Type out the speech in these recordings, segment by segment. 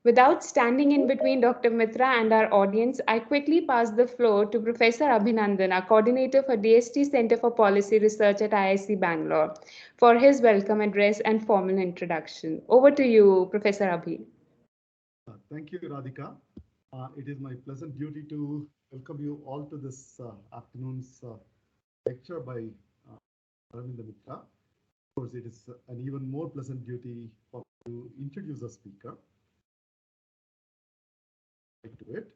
Without standing in between Dr. Mitra and our audience, I quickly pass the floor to Professor Abhinandan, our coordinator for DST Center for Policy Research at IISc Bangalore, for his welcome address and formal introduction. Over to you, Professor Abhi. Thank you, Radhika. It is my pleasant duty to welcome you all to this afternoon's lecture by Arabinda Mitra. Of course, it is an even more pleasant duty for to introduce a speaker to it.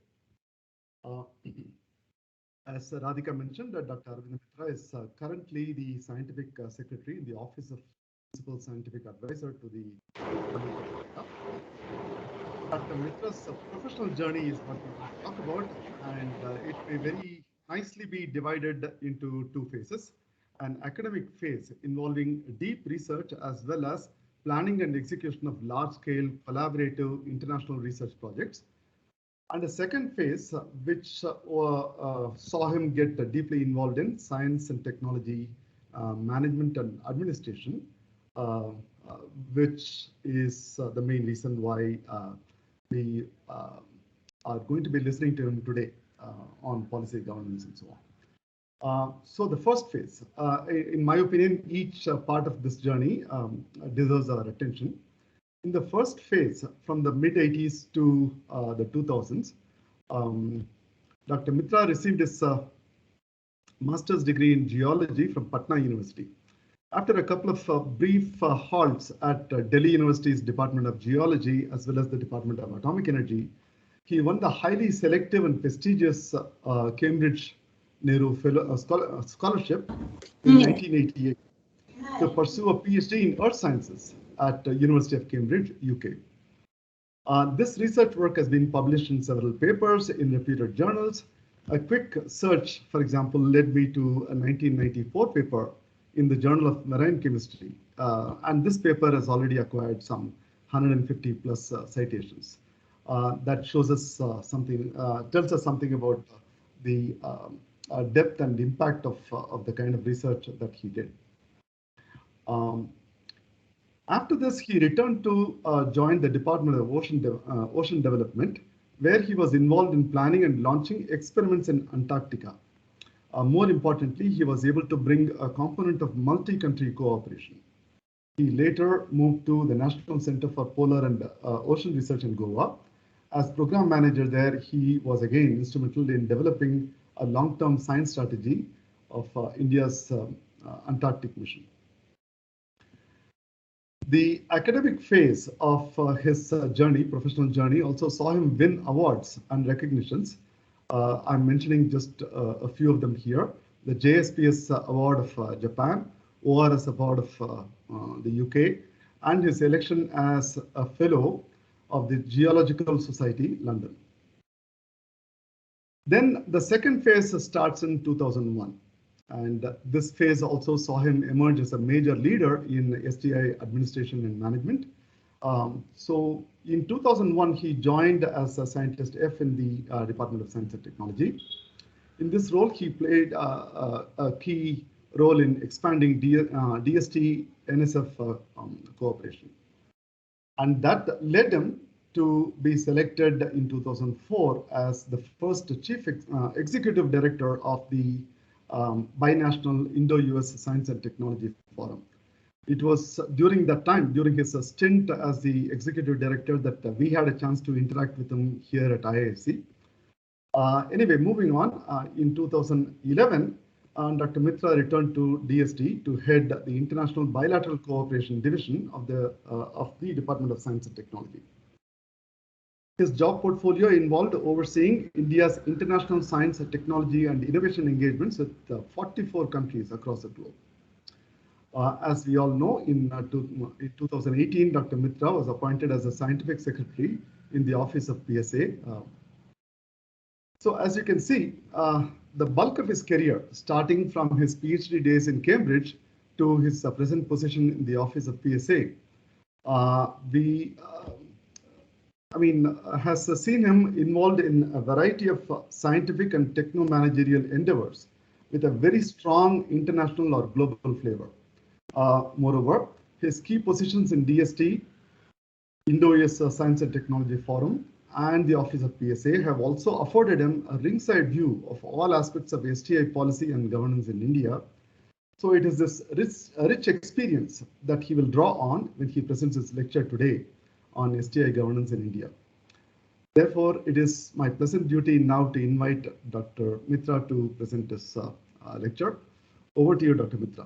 As Radhika mentioned, Dr. Arabinda Mitra is currently the scientific secretary in the Office of Principal Scientific Advisor to the Dr. Mitra's professional journey is what we will talk about, and it may very nicely be divided into two phases. An academic phase involving deep research as well as planning and execution of large-scale collaborative international research projects. And a second phase, which saw him get deeply involved in science and technology, management and administration, which is the main reason why we are going to be listening to him today on policy governance and so on. So the first phase, in my opinion, each part of this journey deserves our attention. In the first phase, from the mid-80s to the 2000s, Dr. Mitra received his master's degree in geology from Patna University. After a couple of brief halts at Delhi University's Department of Geology, as well as the Department of Atomic Energy, he won the highly selective and prestigious Cambridge Nehru Scholarship in 1988 to pursue a PhD in Earth Sciences at the University of Cambridge, UK. This research work has been published in several papers in reputed journals. A quick search, for example, led me to a 1994 paper in the Journal of Marine Chemistry. And this paper has already acquired some 150 plus citations. That shows us something, tells us something about the depth and impact of the kind of research that he did. After this, he returned to join the Department of Ocean Development, where he was involved in planning and launching experiments in Antarctica. More importantly, he was able to bring a component of multi-country cooperation. He later moved to the National Center for Polar and Ocean Research in Goa. As program manager there, he was again instrumental in developing a long-term science strategy of India's Antarctic mission. The academic phase of his journey, professional journey, also saw him win awards and recognitions. I'm mentioning just a few of them here. The JSPS Award of Japan, ORS Award of the UK, and his election as a Fellow of the Geological Society, London. Then the second phase starts in 2001. And this phase also saw him emerge as a major leader in STI administration and management. So in 2001, he joined as a scientist F in the Department of Science and Technology. In this role, he played a key role in expanding DST NSF cooperation. And that led him to be selected in 2004 as the first chief executive director of the binational Indo-US Science and Technology Forum. It was during that time, during his stint as the executive director, that we had a chance to interact with him here at IISc. Anyway, moving on, in 2011, Dr. Mitra returned to DST to head the International Bilateral Cooperation Division of the Department of Science and Technology. His job portfolio involved overseeing India's international science, technology, and innovation engagements with 44 countries across the globe. As we all know, in 2018, Dr. Mitra was appointed as a scientific secretary in the office of PSA. So as you can see, the bulk of his career, starting from his PhD days in Cambridge to his present position in the office of PSA, has seen him involved in a variety of scientific and techno-managerial endeavors with a very strong international or global flavor. Moreover, his key positions in DST Indo-US Science and Technology Forum and the Office of PSA have also afforded him a ringside view of all aspects of STI policy and governance in India. So it is this rich experience that he will draw on when he presents his lecture today on STI governance in India. Therefore, it is my pleasant duty now to invite Dr. Mitra to present his lecture. Over to you, Dr. Mitra.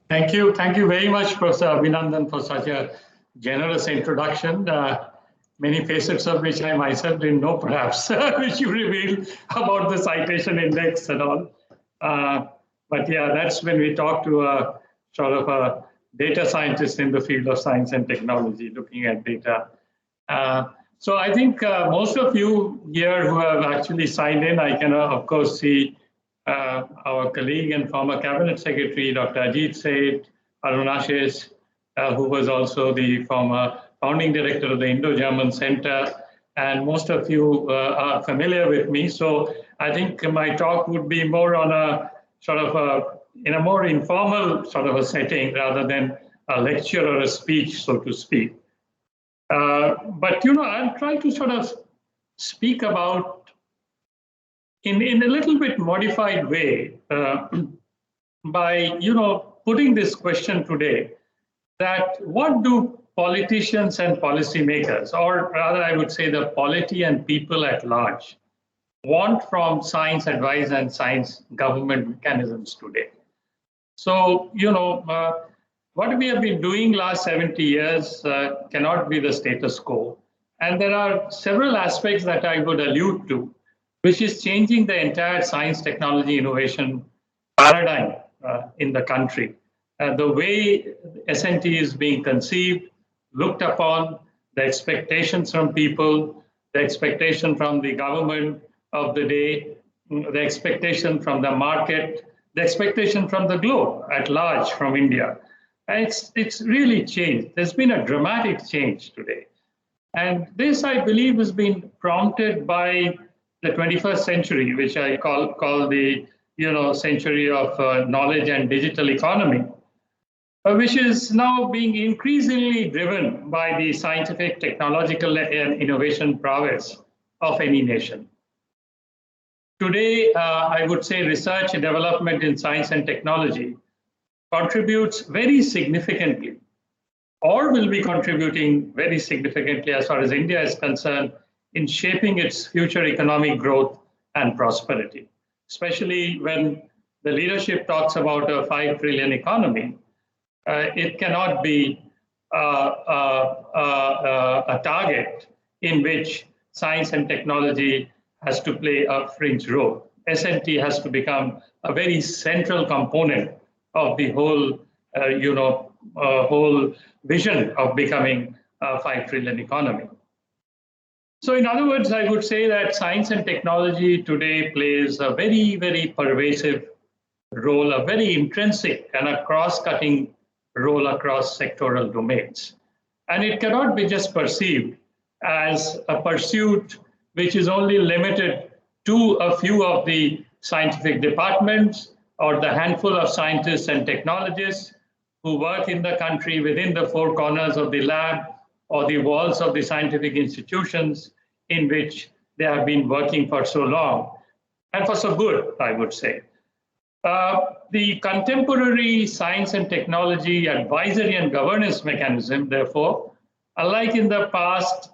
Thank you. Thank you very much, Professor Abhinandan, for such a generous introduction, many facets of which I myself didn't know, perhaps, which you revealed about the citation index and all. But yeah, that's when we talk to a sort of a data scientist in the field of science and technology, looking at data. So I think most of you here who have actually signed in, I can of course see our colleague and former cabinet secretary, Dr. Ajit Seth, Arunashesh, who was also the former founding director of the Indo-German Center, and most of you are familiar with me. So I think my talk would be more on a sort of in a more informal sort of a setting rather than a lecture or a speech, so to speak. But I'll try to sort of speak about in a little bit modified way by putting this question today, that what do politicians and policymakers, or rather I would say the polity and people at large, want from science advice and science government mechanisms today? So what we have been doing last 70 years cannot be the status quo, and there are several aspects that I would allude to, which is changing the entire science, technology, innovation paradigm in the country. The way S&T is being conceived, looked upon, the expectations from people, the expectation from the government of the day, the expectation from the market, the expectation from the globe at large, from India. And it's really changed. There's been a dramatic change today. And this, I believe, has been prompted by the 21st century, which I call the century of knowledge and digital economy, which is now being increasingly driven by the scientific, technological, and innovation prowess of any nation. Today, I would say research and development in science and technology contributes very significantly, or will be contributing very significantly as far as India is concerned, in shaping its future economic growth and prosperity, especially when the leadership talks about a 5 trillion economy. It cannot be a target in which science and technology has to play a fringe role. S&T has to become a very central component of the whole, whole vision of becoming a 5 trillion economy. So in other words, I would say that science and technology today plays a very, very pervasive role, a very intrinsic and a cross-cutting role across sectoral domains. And it cannot be just perceived as a pursuit which is only limited to a few of the scientific departments or the handful of scientists and technologists who work in the country within the four corners of the lab or the walls of the scientific institutions in which they have been working for so long, and for so good, I would say. The contemporary science and technology advisory and governance mechanism, therefore, unlike in the past,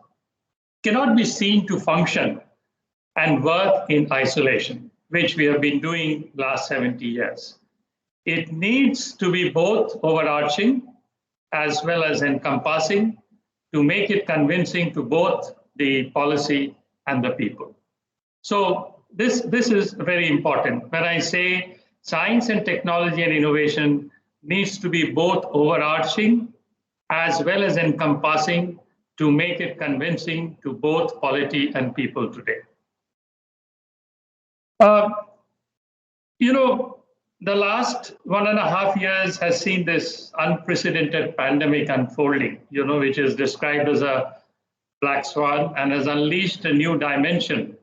cannot be seen to function and work in isolation, which we have been doing last 70 years. It needs to be both overarching as well as encompassing to make it convincing to both the policy and the people. So this is very important. When I say science and technology and innovation needs to be both overarching as well as encompassing to make it convincing to both polity and people today. The last 1.5 years has seen this unprecedented pandemic unfolding, which is described as a black swan and has unleashed a new dimension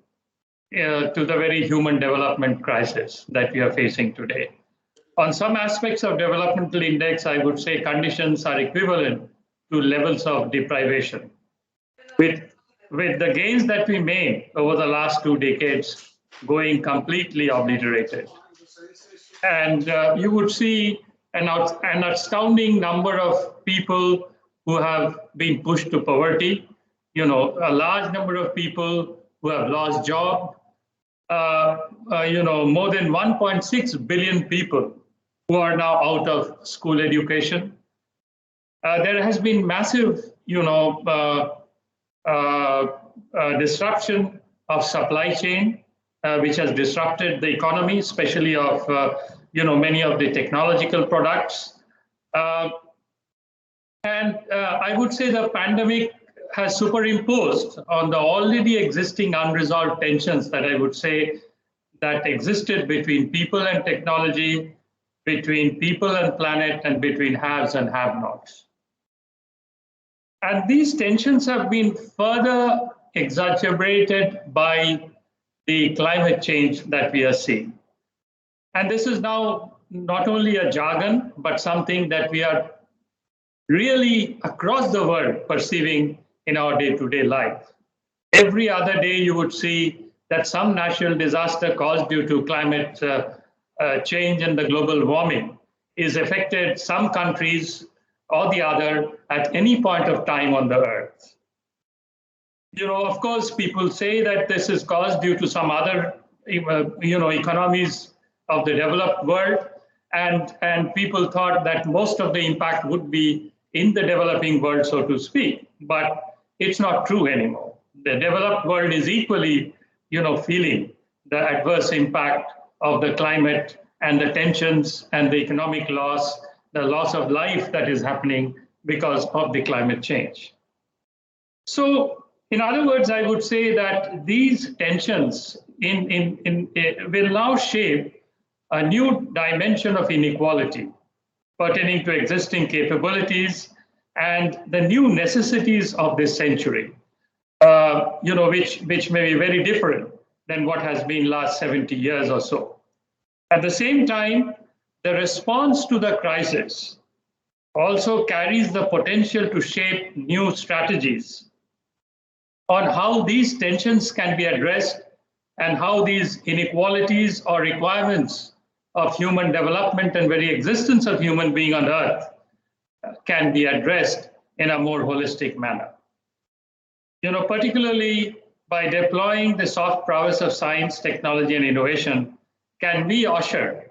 to the very human development crisis that we are facing today. On some aspects of developmental index, I would say conditions are equivalent to levels of deprivation. With the gains that we made over the last 2 decades going completely obliterated. And you would see an astounding number of people who have been pushed to poverty, a large number of people who have lost job, more than 1.6 billion people who are now out of school education. There has been massive, disruption of supply chain, which has disrupted the economy, especially of, many of the technological products. And I would say the pandemic has superimposed on the already existing unresolved tensions that I would say that existed between people and technology, between people and planet, and between haves and have-nots. And these tensions have been further exacerbated by the climate change that we are seeing. And this is now not only a jargon, but something that we are really across the world perceiving in our day-to-day life. Every other day you would see that some natural disaster caused due to climate change and the global warming is affected some countries or the other at any point of time on the earth. Of course, people say that this is caused due to some other, economies of the developed world, and people thought that most of the impact would be in the developing world, so to speak. But it's not true anymore. The developed world is equally, feeling the adverse impact of the climate and the tensions and the economic loss, the loss of life that is happening because of the climate change. So, in other words, I would say that these tensions will now shape a new dimension of inequality pertaining to existing capabilities and the new necessities of this century, which may be very different than what has been last 70 years or so. At the same time, the response to the crisis also carries the potential to shape new strategies on how these tensions can be addressed and how these inequalities or requirements of human development and very existence of human being on earth can be addressed in a more holistic manner. Particularly by deploying the soft prowess of science, technology, and innovation, can we usher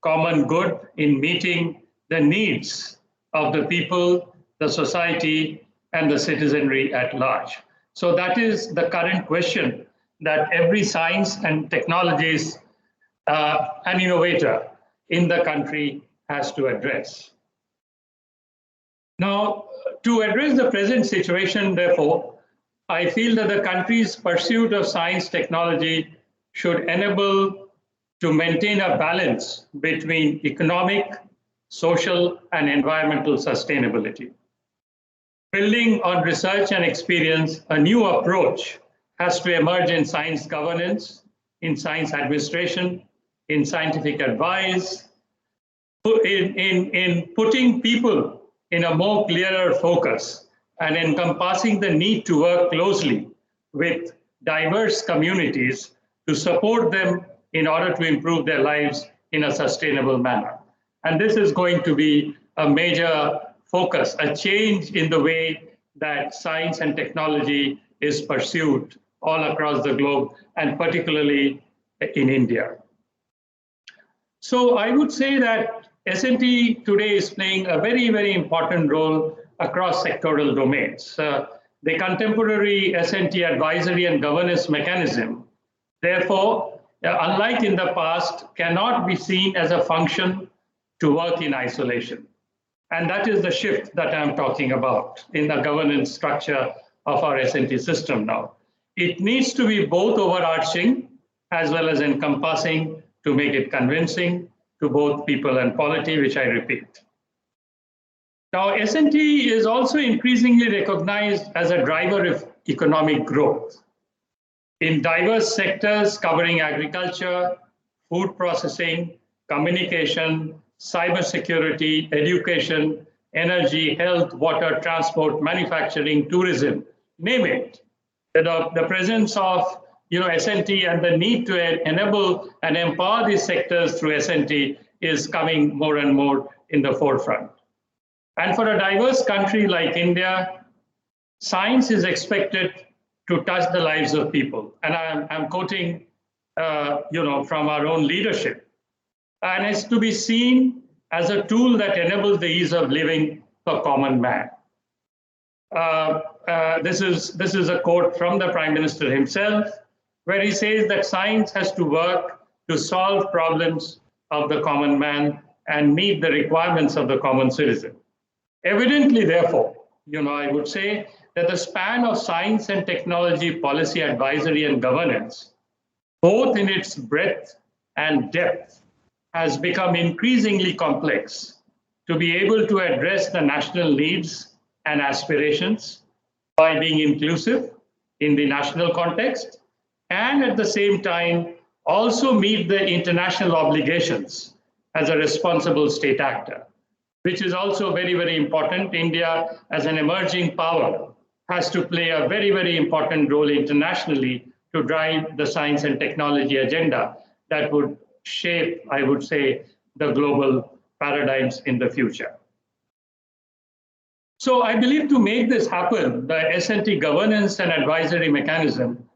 common good in meeting the needs of the people, the society, and the citizenry at large. So that is the current question that every science and technologist and innovator in the country has to address. Now, to address the present situation, therefore, I feel that the country's pursuit of science technology should enable to maintain a balance between economic, social, and environmental sustainability. Building on research and experience, a new approach has to emerge in science governance, in science administration, in scientific advice, in putting people in a more clearer focus and encompassing the need to work closely with diverse communities to support them in order to improve their lives in a sustainable manner. And this is going to be a major focus, a change in the way that science and technology is pursued all across the globe, and particularly in India. So I would say that S&T today is playing a very, very important role across sectoral domains. The contemporary S&T advisory and governance mechanism, therefore, unlike in the past, cannot be seen as a function to work in isolation. And that is the shift that I'm talking about in the governance structure of our S&T system now. It needs to be both overarching as well as encompassing to make it convincing to both people and polity, which I repeat. Now, S&T is also increasingly recognized as a driver of economic growth in diverse sectors covering agriculture, food processing, communication, cybersecurity, education, energy, health, water, transport, manufacturing, tourism, name it. The presence of S&T and the need to enable and empower these sectors through S&T is coming more and more in the forefront. And for a diverse country like India, science is expected to touch the lives of people. And I'm quoting, from our own leadership. And it's to be seen as a tool that enables the ease of living for common man. This is a quote from the Prime Minister himself, where he says that science has to work to solve problems of the common man and meet the requirements of the common citizen. Evidently, therefore, I would say that the span of science and technology policy advisory and governance, both in its breadth and depth, has become increasingly complex to be able to address the national needs and aspirations by being inclusive in the national context, and at the same time also meet the international obligations as a responsible state actor, which is also very, very important. India, as an emerging power, has to play a very, very important role internationally to drive the science and technology agenda that would shape, I would say, the global paradigms in the future. So I believe to make this happen, the S&T governance and advisory mechanism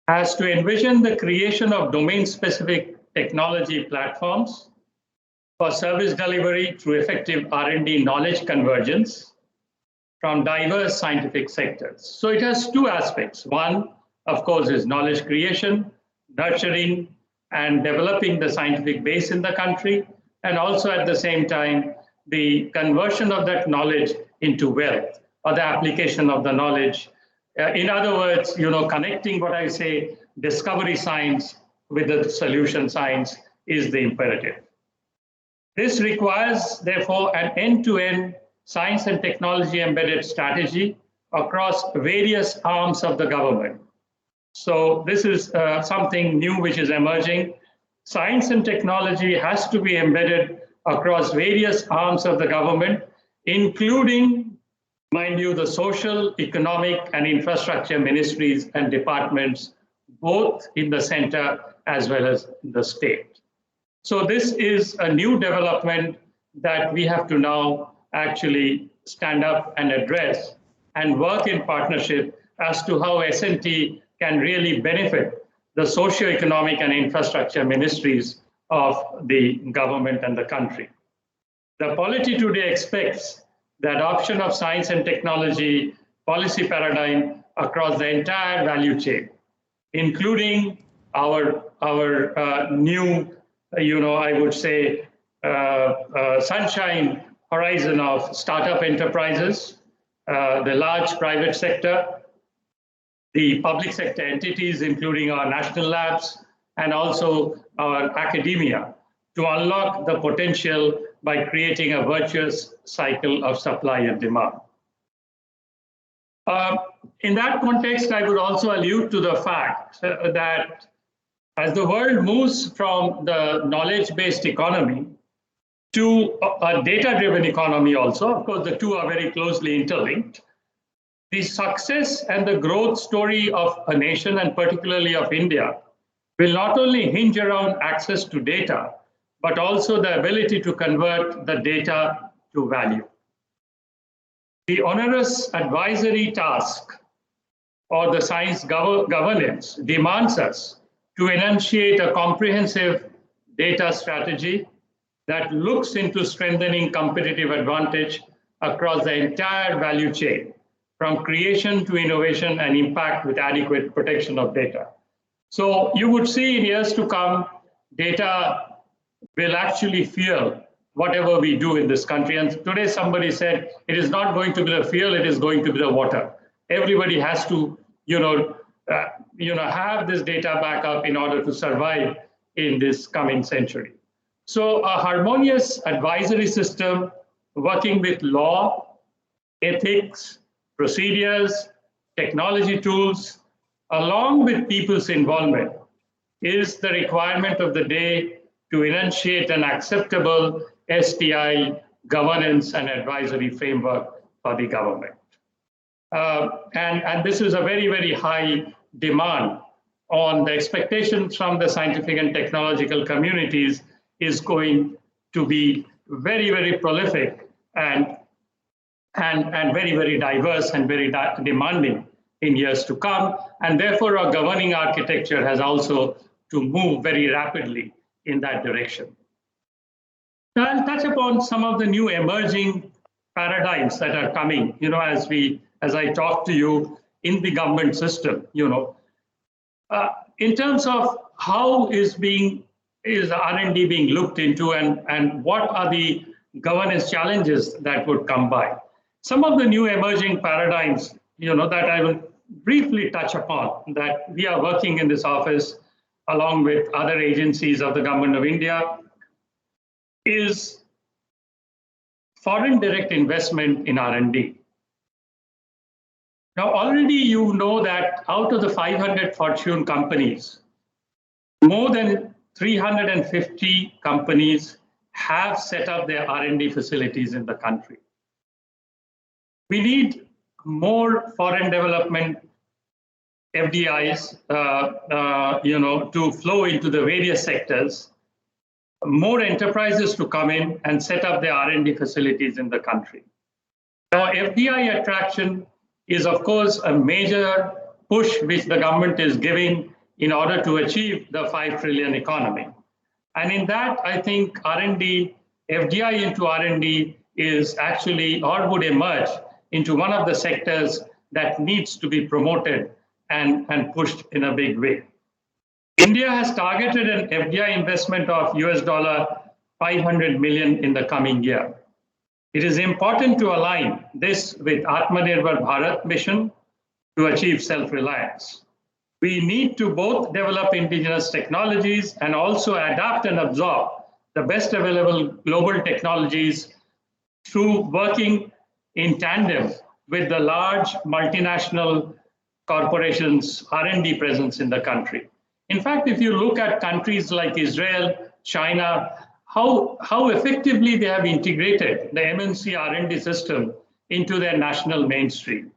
has to envision the creation of domain-specific technology platforms for service delivery through effective R&D knowledge convergence from diverse scientific sectors. So it has two aspects. One, of course, is knowledge creation, nurturing and developing the scientific base in the country, and also at the same time, the conversion of that knowledge into wealth, or the application of the knowledge. In other words, connecting what I say, discovery science with the solution science is the imperative. This requires, therefore, an end-to-end science and technology embedded strategy across various arms of the government. So this is something new which is emerging. Science and technology has to be embedded across various arms of the government, including, mind you, the social, economic, and infrastructure ministries and departments, both in the center as well as the state. So this is a new development that we have to now actually stand up and address and work in partnership as to how S&T can really benefit the socio-economic and infrastructure ministries of the government and the country. The polity today expects the adoption of science and technology policy paradigm across the entire value chain, including our new, I would say, sunshine horizon of startup enterprises, the large private sector, the public sector entities, including our national labs, and also our academia, to unlock the potential by creating a virtuous cycle of supply and demand. In that context, I would also allude to the fact that as the world moves from the knowledge-based economy to a data-driven economy also, of course, the two are very closely interlinked, the success and the growth story of a nation, and particularly of India, will not only hinge around access to data, but also the ability to convert the data to value. The onerous advisory task or the science governance demands us to enunciate a comprehensive data strategy that looks into strengthening competitive advantage across the entire value chain, from creation to innovation and impact with adequate protection of data. So you would see in years to come, data will actually fuel whatever we do in this country. And today somebody said, it is not going to be the fuel, it is going to be the water. Everybody has to, have this data backup in order to survive in this coming century. So a harmonious advisory system working with law, ethics, procedures, technology tools, along with people's involvement, is the requirement of the day to enunciate an acceptable STI governance and advisory framework for the government. And this is a very, very high demand on the expectations from the scientific and technological communities is going to be very, very prolific and very, very diverse and very demanding in years to come. And therefore, our governing architecture has also to move very rapidly in that direction. Now, I'll touch upon some of the new emerging paradigms that are coming, as I talk to you in the government system, in terms of how is R&D being looked into and what are the governance challenges that would come by. Some of the new emerging paradigms, that I will briefly touch upon, that we are working in this office along with other agencies of the Government of India, is foreign direct investment in R&D. Now, already you know that out of the 500 Fortune companies, more than 350 companies have set up their R&D facilities in the country. We need more foreign development FDIs, to flow into the various sectors, more enterprises to come in and set up their R&D facilities in the country. Now, FDI attraction is, of course, a major push which the government is giving in order to achieve the 5 trillion economy. And in that, I think R&D, FDI into R&D is actually, or would emerge into one of the sectors that needs to be promoted and pushed in a big way. India has targeted an FDI investment of $500 million in the coming year. It is important to align this with Atmanirbhar Bharat mission to achieve self-reliance. We need to both develop indigenous technologies and also adapt and absorb the best available global technologies through working in tandem with the large multinational corporations' R&D presence in the country. In fact, if you look at countries like Israel, China, how effectively they have integrated the MNC R&D system into their national mainstream.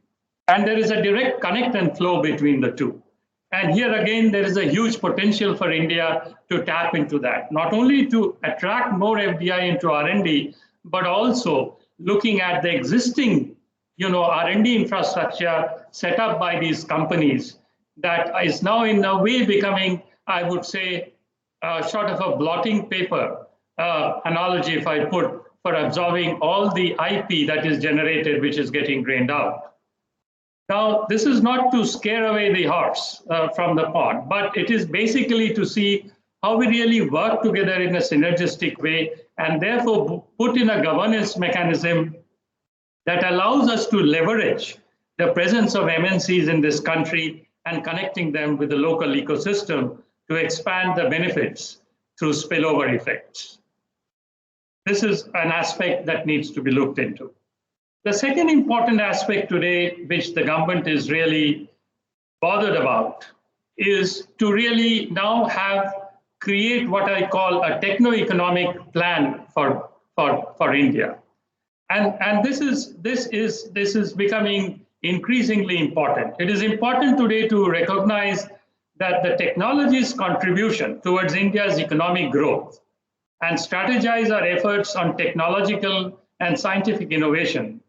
And there is a direct connect and flow between the two. And here again, there is a huge potential for India to tap into that, not only to attract more FDI into R&D, but also looking at the existing R&D infrastructure set up by these companies that is now in a way becoming, I would say, sort of a blotting paper analogy, if I put, for absorbing all the IP that is generated, which is getting drained out. Now, this is not to scare away the horse from the pond, but it is basically to see how we really work together in a synergistic way and therefore put in a governance mechanism that allows us to leverage the presence of MNCs in this country and connecting them with the local ecosystem to expand the benefits through spillover effects. This is an aspect that needs to be looked into. The second important aspect today, which the government is really bothered about, is to really now create what I call a techno-economic plan for India. And this is becoming increasingly important. It is important today to recognize that the technology's contribution towards India's economic growth and strategize our efforts on technological and scientific innovation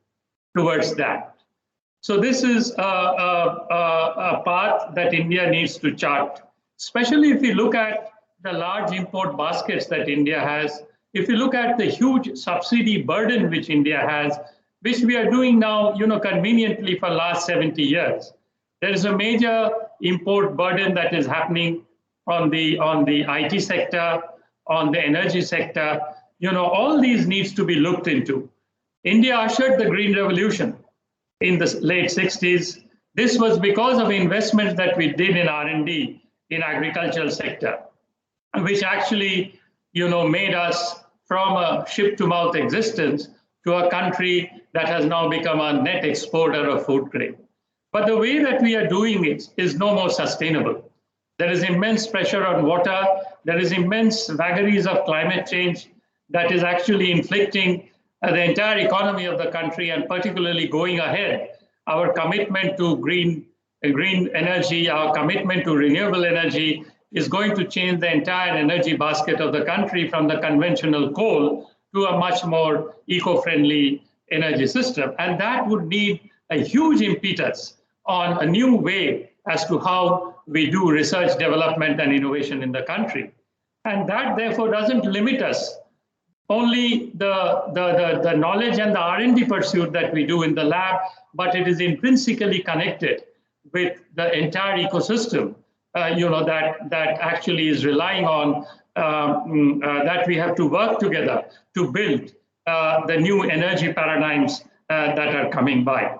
towards that. So this is a path that India needs to chart, especially if you look at the large import baskets that India has. If you look at the huge subsidy burden which India has, which we are doing now, conveniently for the last 70 years. There is a major import burden that is happening on the IT sector, on the energy sector. All these needs to be looked into. India ushered the Green Revolution in the late 60s. This was because of investments that we did in R&D in agricultural sector, which actually, made us from a ship-to-mouth existence to a country that has now become a net exporter of food grain. But the way that we are doing it is no more sustainable. There is immense pressure on water. There is immense vagaries of climate change that is actually inflicting the entire economy of the country, and particularly going ahead, our commitment to green energy, our commitment to renewable energy is going to change the entire energy basket of the country from the conventional coal to a much more eco-friendly energy system. And that would need a huge impetus on a new way as to how we do research, development, and innovation in the country. And that, therefore, doesn't limit us only the knowledge and the R&D pursuit that we do in the lab, but it is intrinsically connected with the entire ecosystem, that actually is relying on that we have to work together to build the new energy paradigms that are coming by.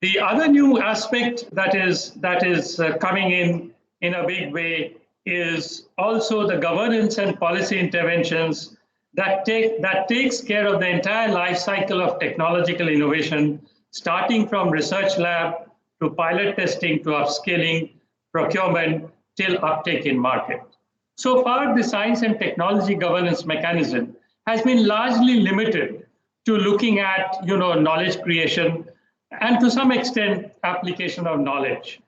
The other new aspect that is coming in a big way is also the governance and policy interventions that takes care of the entire life cycle of technological innovation, starting from research lab to pilot testing to upscaling, procurement, till uptake in market. So far, the science and technology governance mechanism has been largely limited to looking at knowledge creation and to some extent application of knowledge.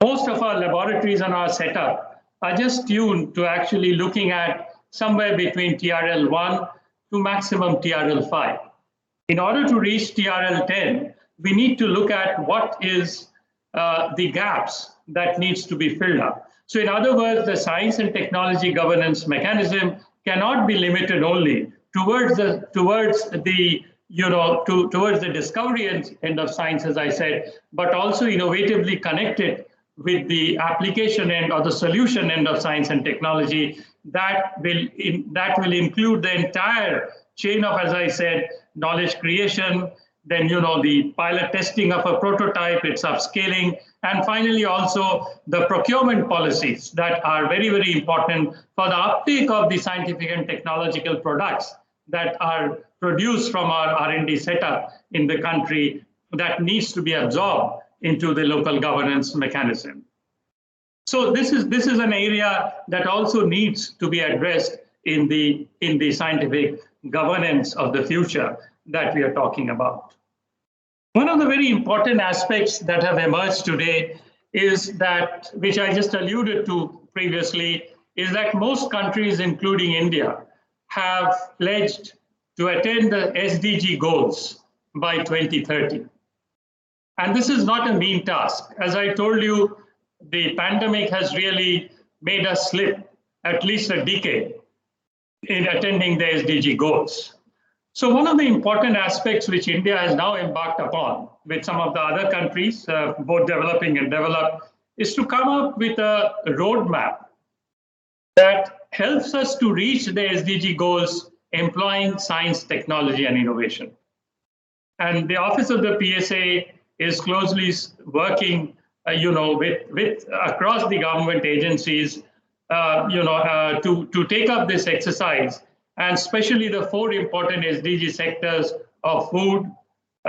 Most of our laboratories and our setup are just tuned to actually looking at somewhere between TRL 1 to maximum TRL 5. In order to reach TRL 10, we need to look at what is the gaps that needs to be filled up. So in other words, the science and technology governance mechanism cannot be limited only towards the discovery end of science, as I said, but also innovatively connected with the application end or the solution end of science and technology that will include the entire chain of, as I said, knowledge creation, then the pilot testing of a prototype, its upscaling, and finally also the procurement policies that are very, very important for the uptake of the scientific and technological products that are produced from our R&D setup in the country that needs to be absorbed into the local governance mechanism. So this is an area that also needs to be addressed in the scientific governance of the future that we are talking about. One of the very important aspects that have emerged today is that, which I just alluded to previously, is that most countries, including India, have pledged to attain the SDG goals by 2030. And this is not a mean task. As I told you, the pandemic has really made us slip at least a decade in attending the SDG goals. So one of the important aspects which India has now embarked upon with some of the other countries, both developing and developed, is to come up with a roadmap that helps us to reach the SDG goals employing science, technology, and innovation. And the Office of the PSA is closely working, with across the government agencies, to take up this exercise, and especially the 4 important SDG sectors of food,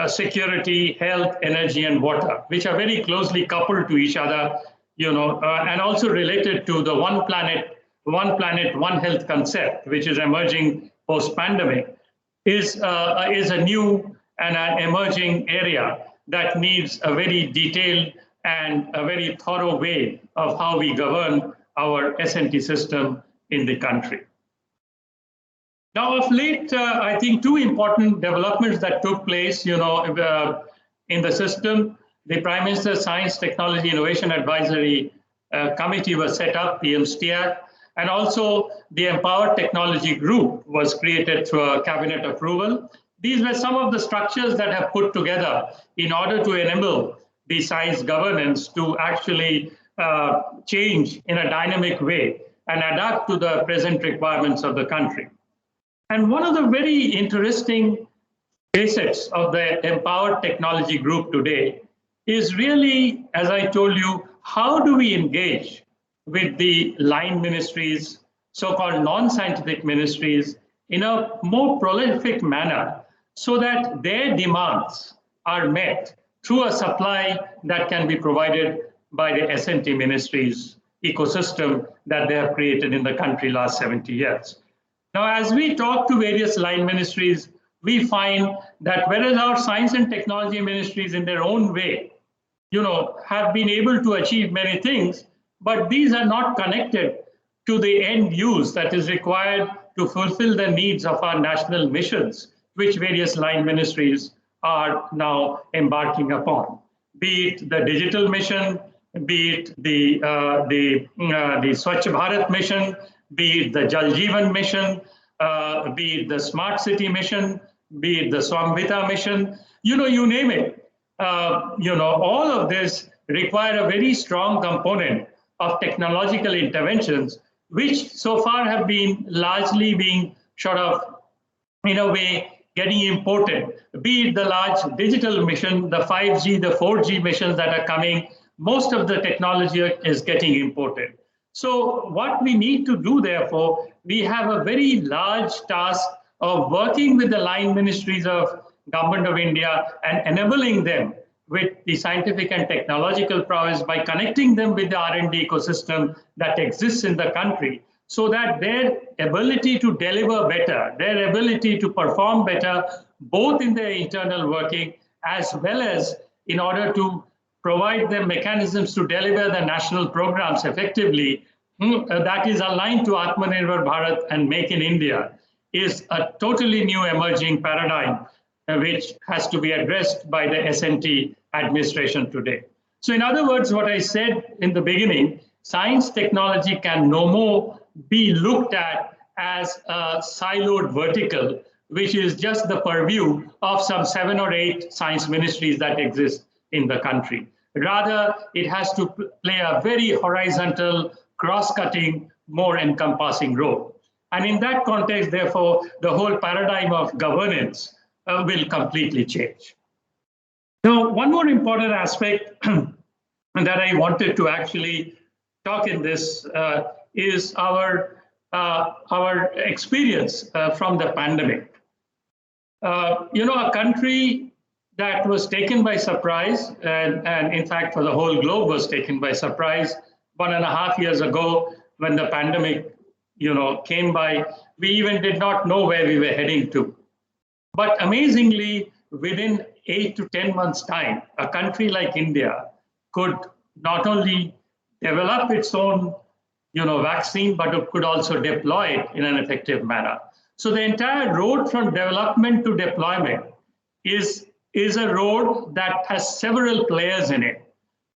security, health, energy, and water, which are very closely coupled to each other, and also related to the one planet, one health concept, which is emerging post-pandemic, is a new and an emerging area that needs a very detailed and a very thorough way of how we govern our S&T system in the country. Now, of late, I think 2 important developments that took place, in the system. The Prime Minister's Science, Technology, Innovation Advisory Committee was set up, PM-STIAC, and also the Empowered Technology Group was created through a cabinet approval. These were some of the structures that have put together in order to enable the science governance to actually change in a dynamic way and adapt to the present requirements of the country. And one of the very interesting facets of the Empowered Technology Group today is really, as I told you, how do we engage with the line ministries, so-called non-scientific ministries, in a more prolific manner so that their demands are met through a supply that can be provided by the S&T ministries ecosystem that they have created in the country last 70 years. Now, as we talk to various line ministries, we find that whereas our science and technology ministries in their own way, have been able to achieve many things, but these are not connected to the end use that is required to fulfill the needs of our national missions, which various line ministries are now embarking upon. Be it the digital mission, be it the Swachh Bharat mission, be it the Jal Jeevan mission, be it the Smart City mission, be it the Swamvita mission, you name it. All of this require a very strong component of technological interventions, which so far have been largely being sort of, in a way, getting imported. Be it the large digital mission, the 5G, the 4G missions that are coming, most of the technology is getting imported. So what we need to do, therefore, we have a very large task of working with the line ministries of Government of India and enabling them with the scientific and technological prowess by connecting them with the R&D ecosystem that exists in the country, so that their ability to deliver better, their ability to perform better, both in their internal working as well as in order to provide them mechanisms to deliver the national programs effectively, that is aligned to Atmanirbhar Bharat and Make in India, is a totally new emerging paradigm which has to be addressed by the S&T administration today. So in other words, what I said in the beginning, science technology can no more be looked at as a siloed vertical, which is just the purview of some 7 or 8 science ministries that exist in the country. Rather, it has to play a very horizontal, cross-cutting, more encompassing role. And in that context, therefore, the whole paradigm of governance will completely change. Now, one more important aspect that I wanted to actually talk in this is our experience from the pandemic. A country that was taken by surprise, and in fact, for the whole globe was taken by surprise 1.5 years ago when the pandemic, came by, we even did not know where we were heading to. But amazingly, within 8 to 10 months' time, a country like India could not only develop its own, vaccine, but it could also deploy it in an effective manner. So the entire road from development to deployment is a road that has several players in it.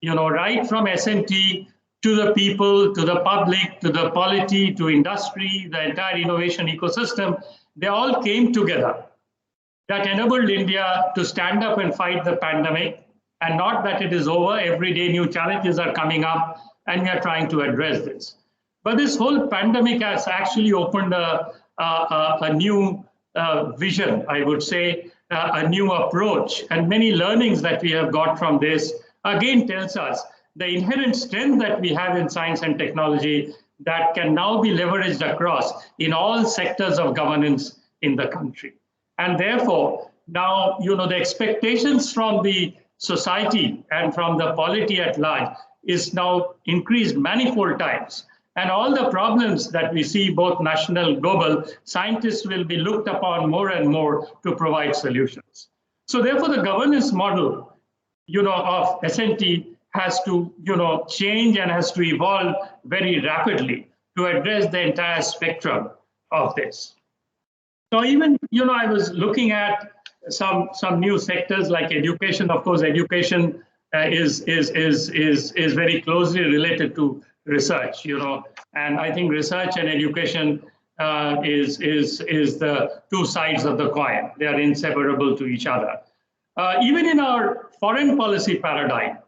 Right from S&T to the people, to the public, to the polity, to industry, the entire innovation ecosystem, they all came together. That enabled India to stand up and fight the pandemic, and not that it is over. Every day new challenges are coming up, and we are trying to address this. But this whole pandemic has actually opened a new vision, I would say, a new approach, and many learnings that we have got from this, again, tells us the inherent strength that we have in science and technology that can now be leveraged across in all sectors of governance in the country. And therefore, now, the expectations from the society and from the polity at large is now increased manifold times. And all the problems that we see, both national, global, scientists will be looked upon more and more to provide solutions. So therefore, the governance model, of S&T has to, change and has to evolve very rapidly to address the entire spectrum of this. So even, I was looking at some new sectors like education. Of course, education is very closely related to research, and I think research and education is the two sides of the coin. They are inseparable to each other. Even in our foreign policy paradigm,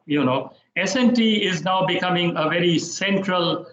S&T is now becoming a very central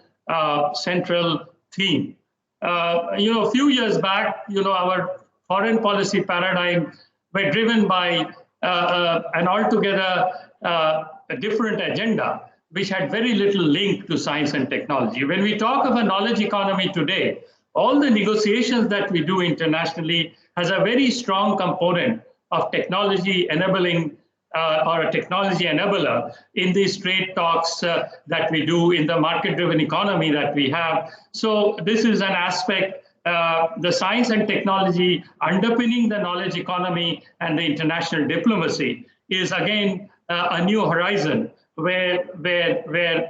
theme. A few years back, our foreign policy paradigm were driven by an altogether a different agenda, which had very little link to science and technology. When we talk of a knowledge economy today, all the negotiations that we do internationally has a very strong component of technology enabling or a technology enabler in these trade talks that we do, in the market-driven economy that we have. So this is an aspect the science and technology underpinning the knowledge economy and the international diplomacy is again a new horizon where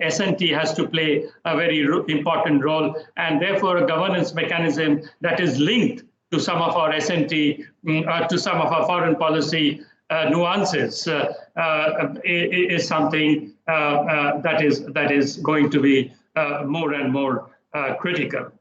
S&T has to play a very important role, and therefore a governance mechanism that is linked to some of our S&T, to some of our foreign policy nuances is something that is going to be more and more critical.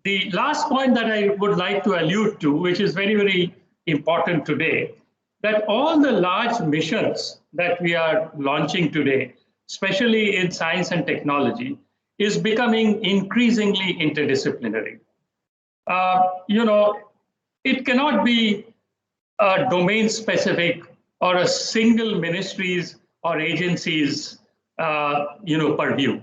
The last point that I would like to allude to, which is very, very important today, that all the large missions that we are launching today, especially in science and technology, is becoming increasingly interdisciplinary. It cannot be a domain-specific or a single ministry's or agency's, purview.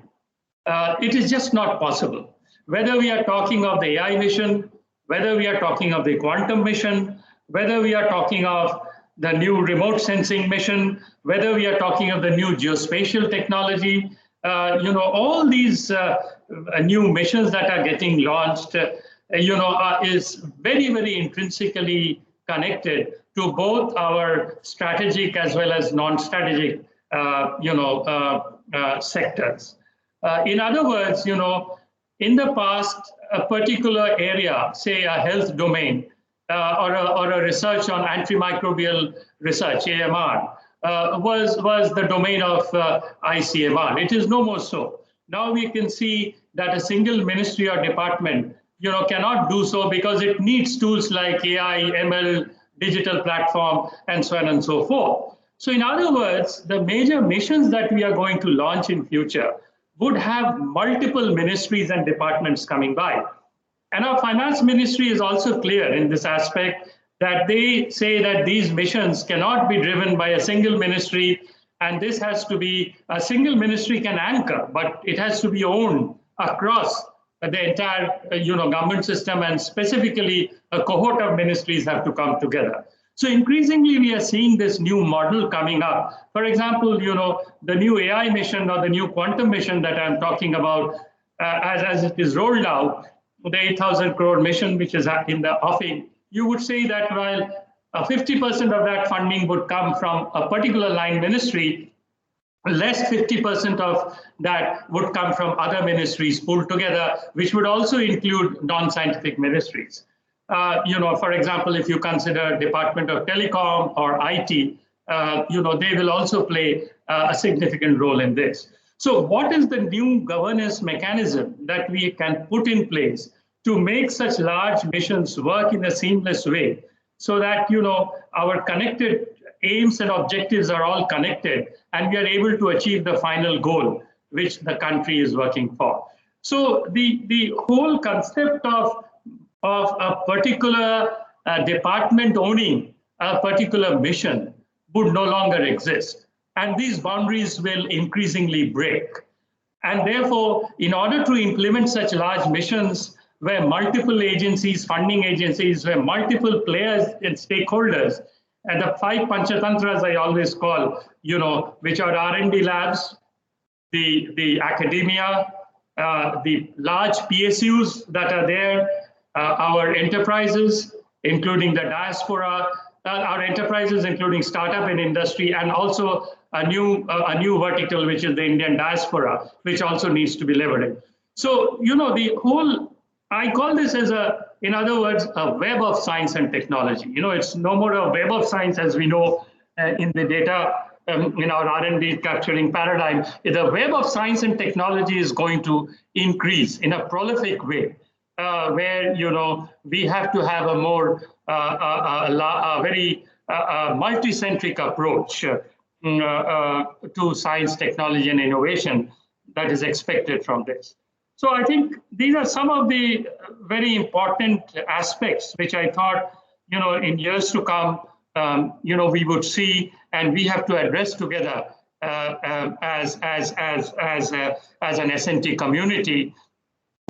It is just not possible. Whether we are talking of the AI mission, whether we are talking of the quantum mission, whether we are talking of the new remote sensing mission, whether we are talking of the new geospatial technology, all these new missions that are getting launched, is very, very intrinsically connected to both our strategic as well as non-strategic, sectors. In other words, in the past, a particular area, say a health domain, or a research on antimicrobial research, AMR, was the domain of ICMR. It is no more so. Now we can see that a single ministry or department, cannot do so because it needs tools like AI, ML, digital platform, and so on and so forth. So in other words, the major missions that we are going to launch in future would have multiple ministries and departments coming by. And our finance ministry is also clear in this aspect that they say that these missions cannot be driven by a single ministry, and this has to be, a single ministry can anchor, but it has to be owned across the entire government system, and specifically a cohort of ministries have to come together. So increasingly we are seeing this new model coming up. For example, the new AI mission or the new quantum mission that I'm talking about, as it is rolled out, the 8,000 crore mission, which is in the offing, you would say that while 50% of that funding would come from a particular line ministry, less 50% of that would come from other ministries pulled together, which would also include non-scientific ministries. For example, if you consider Department of Telecom or IT, they will also play a significant role in this. So what is the new governance mechanism that we can put in place to make such large missions work in a seamless way so that, our connected aims and objectives are all connected and we are able to achieve the final goal which the country is working for? So the whole concept of a particular department owning a particular mission would no longer exist. And these boundaries will increasingly break. And therefore, in order to implement such large missions where multiple agencies, funding agencies, where multiple players and stakeholders, and the 5 Panchatantras I always call, which are R&D labs, the academia, the large PSUs that are there, our enterprises, including the diaspora, our enterprises, including startup and industry, and also a new vertical, which is the Indian diaspora, which also needs to be leveraged. So, the whole, I call this as in other words, a web of science and technology. It's no more a web of science as we know in the data, in our R&D capturing paradigm. The web of science and technology is going to increase in a prolific way. Where we have to have a more very multi-centric approach to science, technology, and innovation that is expected from this. So I think these are some of the very important aspects which I thought in years to come we would see and we have to address together as an S&T community.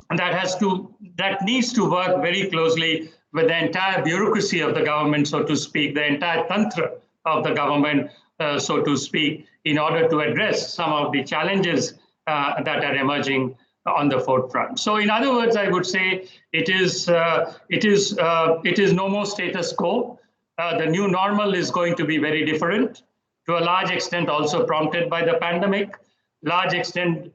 And that needs to work very closely with the entire bureaucracy of the government, so to speak, the entire tantra of the government, so to speak, in order to address some of the challenges that are emerging on the forefront. So in other words, I would say it is no more status quo. The new normal is going to be very different, to a large extent also prompted by the pandemic, large extent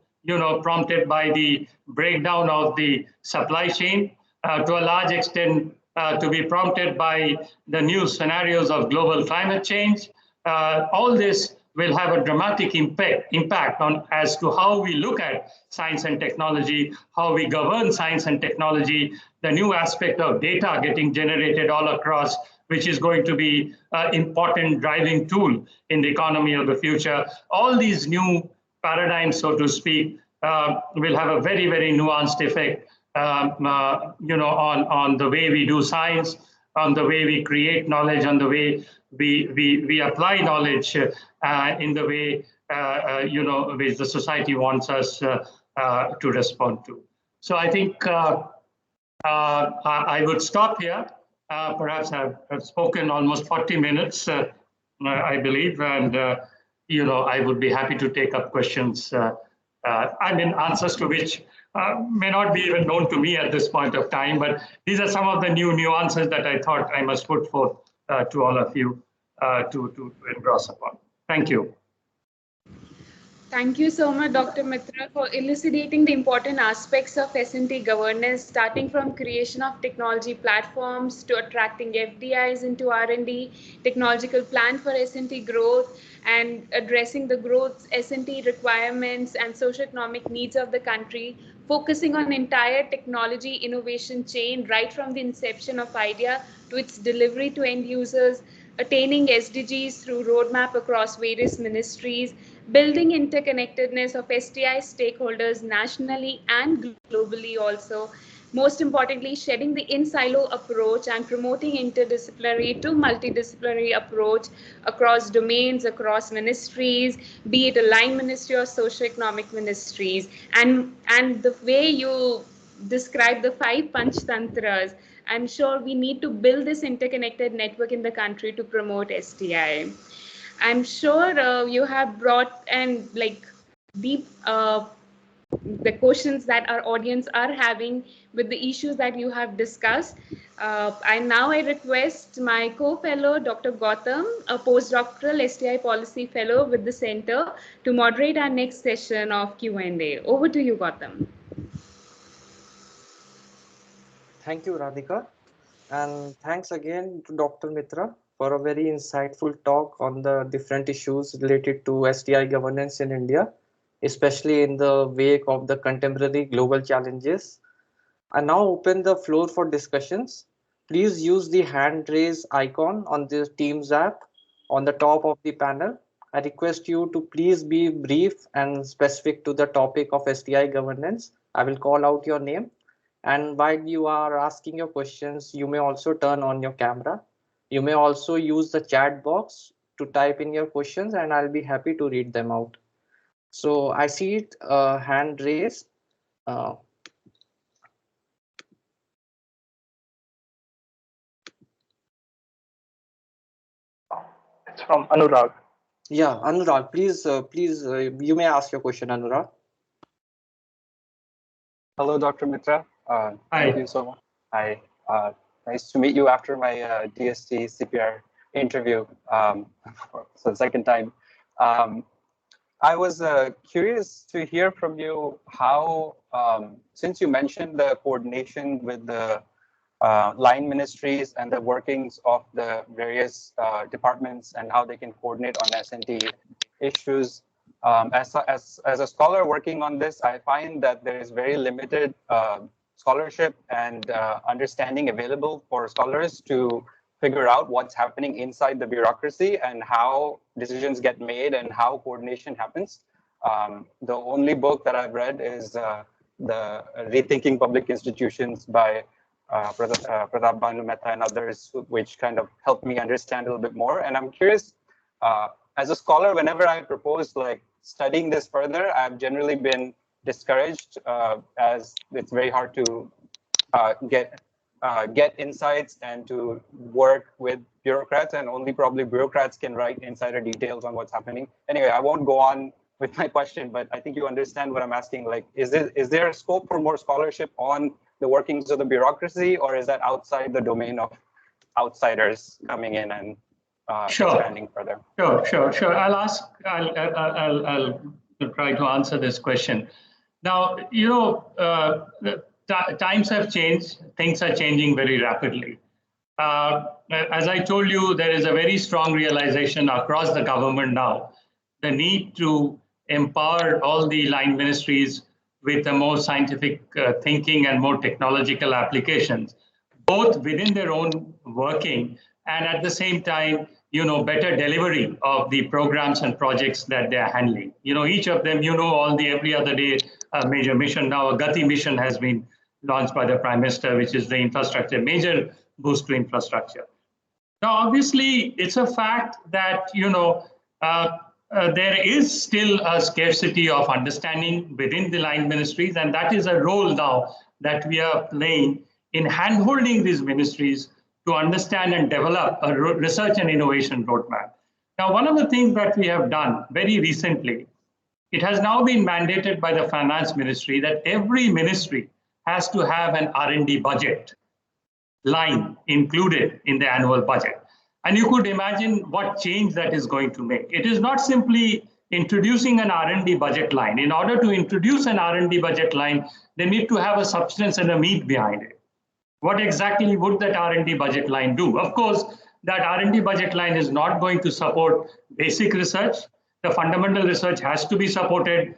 prompted by the breakdown of the supply chain, to a large extent to be prompted by the new scenarios of global climate change. All this will have a dramatic impact on as to how we look at science and technology, how we govern science and technology, the new aspect of data getting generated all across, which is going to be an important driving tool in the economy of the future. All these new paradigms, so to speak, will have a very, very nuanced effect, on the way we do science, on the way we create knowledge, on the way we apply knowledge, in the way which the society wants us to respond to. So I think I would stop here. Perhaps I've spoken almost 40 minutes, I believe, and I would be happy to take up questions. Answers to which may not be even known to me at this point of time, but these are some of the new nuances that I thought I must put forth to all of you to engross upon. Thank you. Thank you so much, Dr. Mitra, for elucidating the important aspects of S&T governance, starting from creation of technology platforms to attracting FDIs into R&D, technological plan for S&T growth, and addressing the growth S&T requirements and socio-economic needs of the country, focusing on entire technology innovation chain right from the inception of idea to its delivery to end users, attaining SDGs through roadmap across various ministries, building interconnectedness of STI stakeholders nationally and globally also. Most importantly, shedding the in-silo approach and promoting interdisciplinary to multidisciplinary approach across domains, across ministries, be it a line ministry or socio-economic ministries. And the way you describe the 5 Panchtantras, I'm sure we need to build this interconnected network in the country to promote STI. I'm sure you have brought and deep the questions that our audience are having with the issues that you have discussed. I request my co-fellow, Dr. Gautam, a postdoctoral STI policy fellow with the center, to moderate our next session of Q&A. Over to you, Gautam. Thank you, Radhika. And thanks again to Dr. Mitra for a very insightful talk on the different issues related to STI governance in India, especially in the wake of the contemporary global challenges. I now open the floor for discussions. Please use the hand raise icon on the Teams app on the top of the panel. I request you to please be brief and specific to the topic of STI governance. I will call out your name. And while you are asking your questions, you may also turn on your camera. You may also use the chat box to type in your questions, and I'll be happy to read them out. So I see it, hand raised. It's from Anurag. Yeah, Anurag, please, you may ask your question, Anurag. Hello, Dr. Mitra. Hi. Thank you so much. Hi. Nice to meet you after my DST CPR interview for the second time. I was curious to hear from you how, since you mentioned the coordination with the line ministries and the workings of the various departments and how they can coordinate on S&T issues. As a scholar working on this, I find that there is very limited scholarship and understanding available for scholars to figure out what's happening inside the bureaucracy and how decisions get made and how coordination happens. The only book that I've read is the Rethinking Public Institutions by Arabinda Mitra and others, which kind of helped me understand a little bit more. And I'm curious, as a scholar, whenever I propose studying this further, I've generally been discouraged as it's very hard to get insights and to work with bureaucrats, and only probably bureaucrats can write insider details on what's happening. Anyway, I won't go on with my question, but I think you understand what I'm asking. Like, is there a scope for more scholarship on the workings of the bureaucracy, or is that outside the domain of outsiders coming in and expanding further? Sure. I'll try to answer this question. Now, times have changed. Things are changing very rapidly. As I told you, there is a very strong realization across the government now, the need to empower all the line ministries with a more scientific thinking and more technological applications, both within their own working and at the same time, better delivery of the programs and projects that they are handling. Each of them, every other day, a major mission. Now, a Gati mission has been launched by the Prime Minister, which is the infrastructure, major boost to infrastructure. Now, obviously, it's a fact that, there is still a scarcity of understanding within the line ministries, and that is a role now that we are playing in handholding these ministries to understand and develop a research and innovation roadmap. Now, one of the things that we have done very recently, it has now been mandated by the Finance Ministry that every ministry has to have an R&D budget line included in the annual budget. And you could imagine what change that is going to make. It is not simply introducing an R&D budget line. In order to introduce an R&D budget line, they need to have a substance and a meat behind it. What exactly would that R&D budget line do? Of course, that R&D budget line is not going to support basic research. The fundamental research has to be supported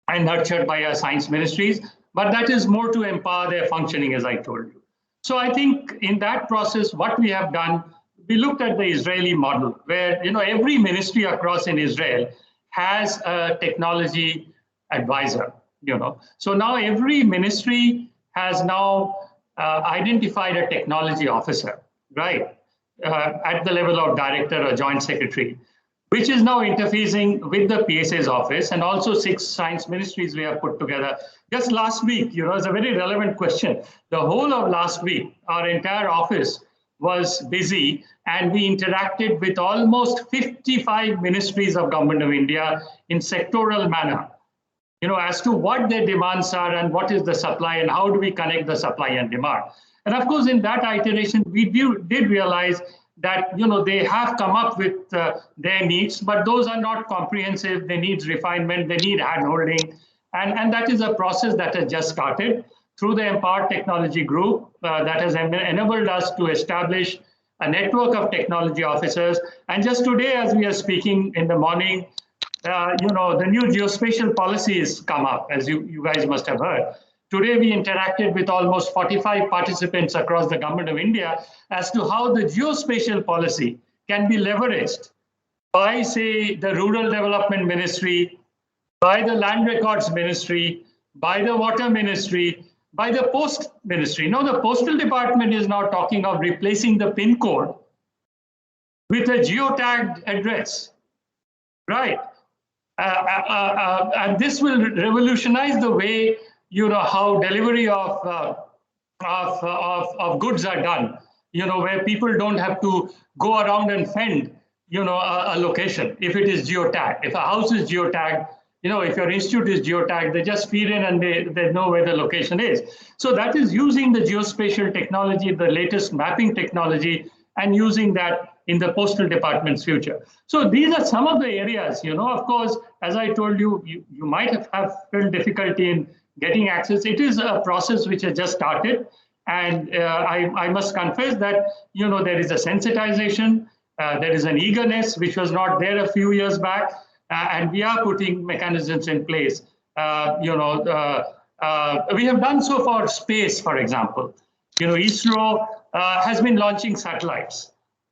and nurtured by our science ministries, but that is more to empower their functioning, as I told you. So I think in that process, what we have done, we looked at the Israeli model where every ministry across in Israel has a technology advisor. So now every ministry has now identified a technology officer, right, at the level of director or joint secretary, which is now interfacing with the PSA's office, and also 6 science ministries we have put together. Just last week, it's a very relevant question. The whole of last week, our entire office was busy, and we interacted with almost 55 ministries of Government of India in sectoral manner, as to what their demands are and what is the supply and how do we connect the supply and demand. And of course, in that iteration, we did realize that they have come up with their needs, but those are not comprehensive. They need refinement, they need handholding, and that is a process that has just started through the Empowered Technology Group that has enabled us to establish a network of technology officers. And just today, as we are speaking in the morning, the new geospatial policies come up, as you guys must have heard. Today, we interacted with almost 45 participants across the Government of India as to how the geospatial policy can be leveraged by, say, the Rural Development Ministry, by the Land Records Ministry, by the Water Ministry, by the Post Ministry. Now, the Postal Department is now talking of replacing the PIN code with a geotagged address, right? And this will revolutionize the way how delivery of goods are done. Where people don't have to go around and fend a location if it is geotagged. If a house is geotagged, if your institute is geotagged, they just feed in and they know where the location is. So that is using the geospatial technology, the latest mapping technology, and using that in the Postal Department's future. So these are some of the areas, of course, as I told you, you might have felt difficulty in getting access. It is a process which has just started. And I must confess that, there is a sensitization, there is an eagerness, which was not there a few years back. And we are putting mechanisms in place. We have done so for space, for example. ISRO has been launching satellites,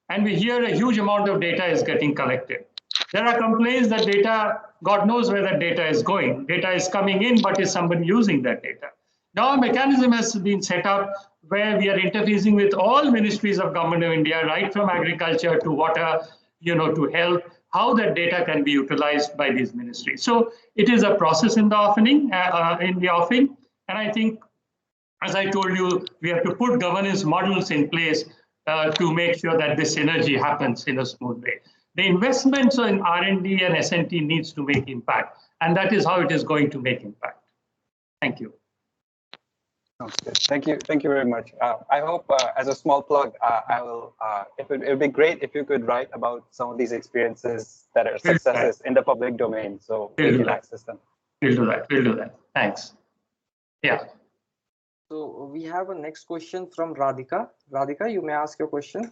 and we hear a huge amount of data is getting collected. There are complaints that data, God knows where that data is going. Data is coming in, but is somebody using that data? Now a mechanism has been set up where we are interfacing with all ministries of Government of India, right from agriculture to water, to health, how that data can be utilized by these ministries. So it is a process in the offing, and I think, as I told you, we have to put governance models in place to make sure that this synergy happens in a smooth way. The investments in R&D and S&T needs to make impact, and that is how it is going to make impact. Thank you. Sounds good. Thank you very much. I hope, as a small plug, it would be great if you could write about some of these experiences that are successes in the public domain, so we can access them. We'll do that. Thanks. Yeah. So we have a next question from Radhika. Radhika, you may ask your question.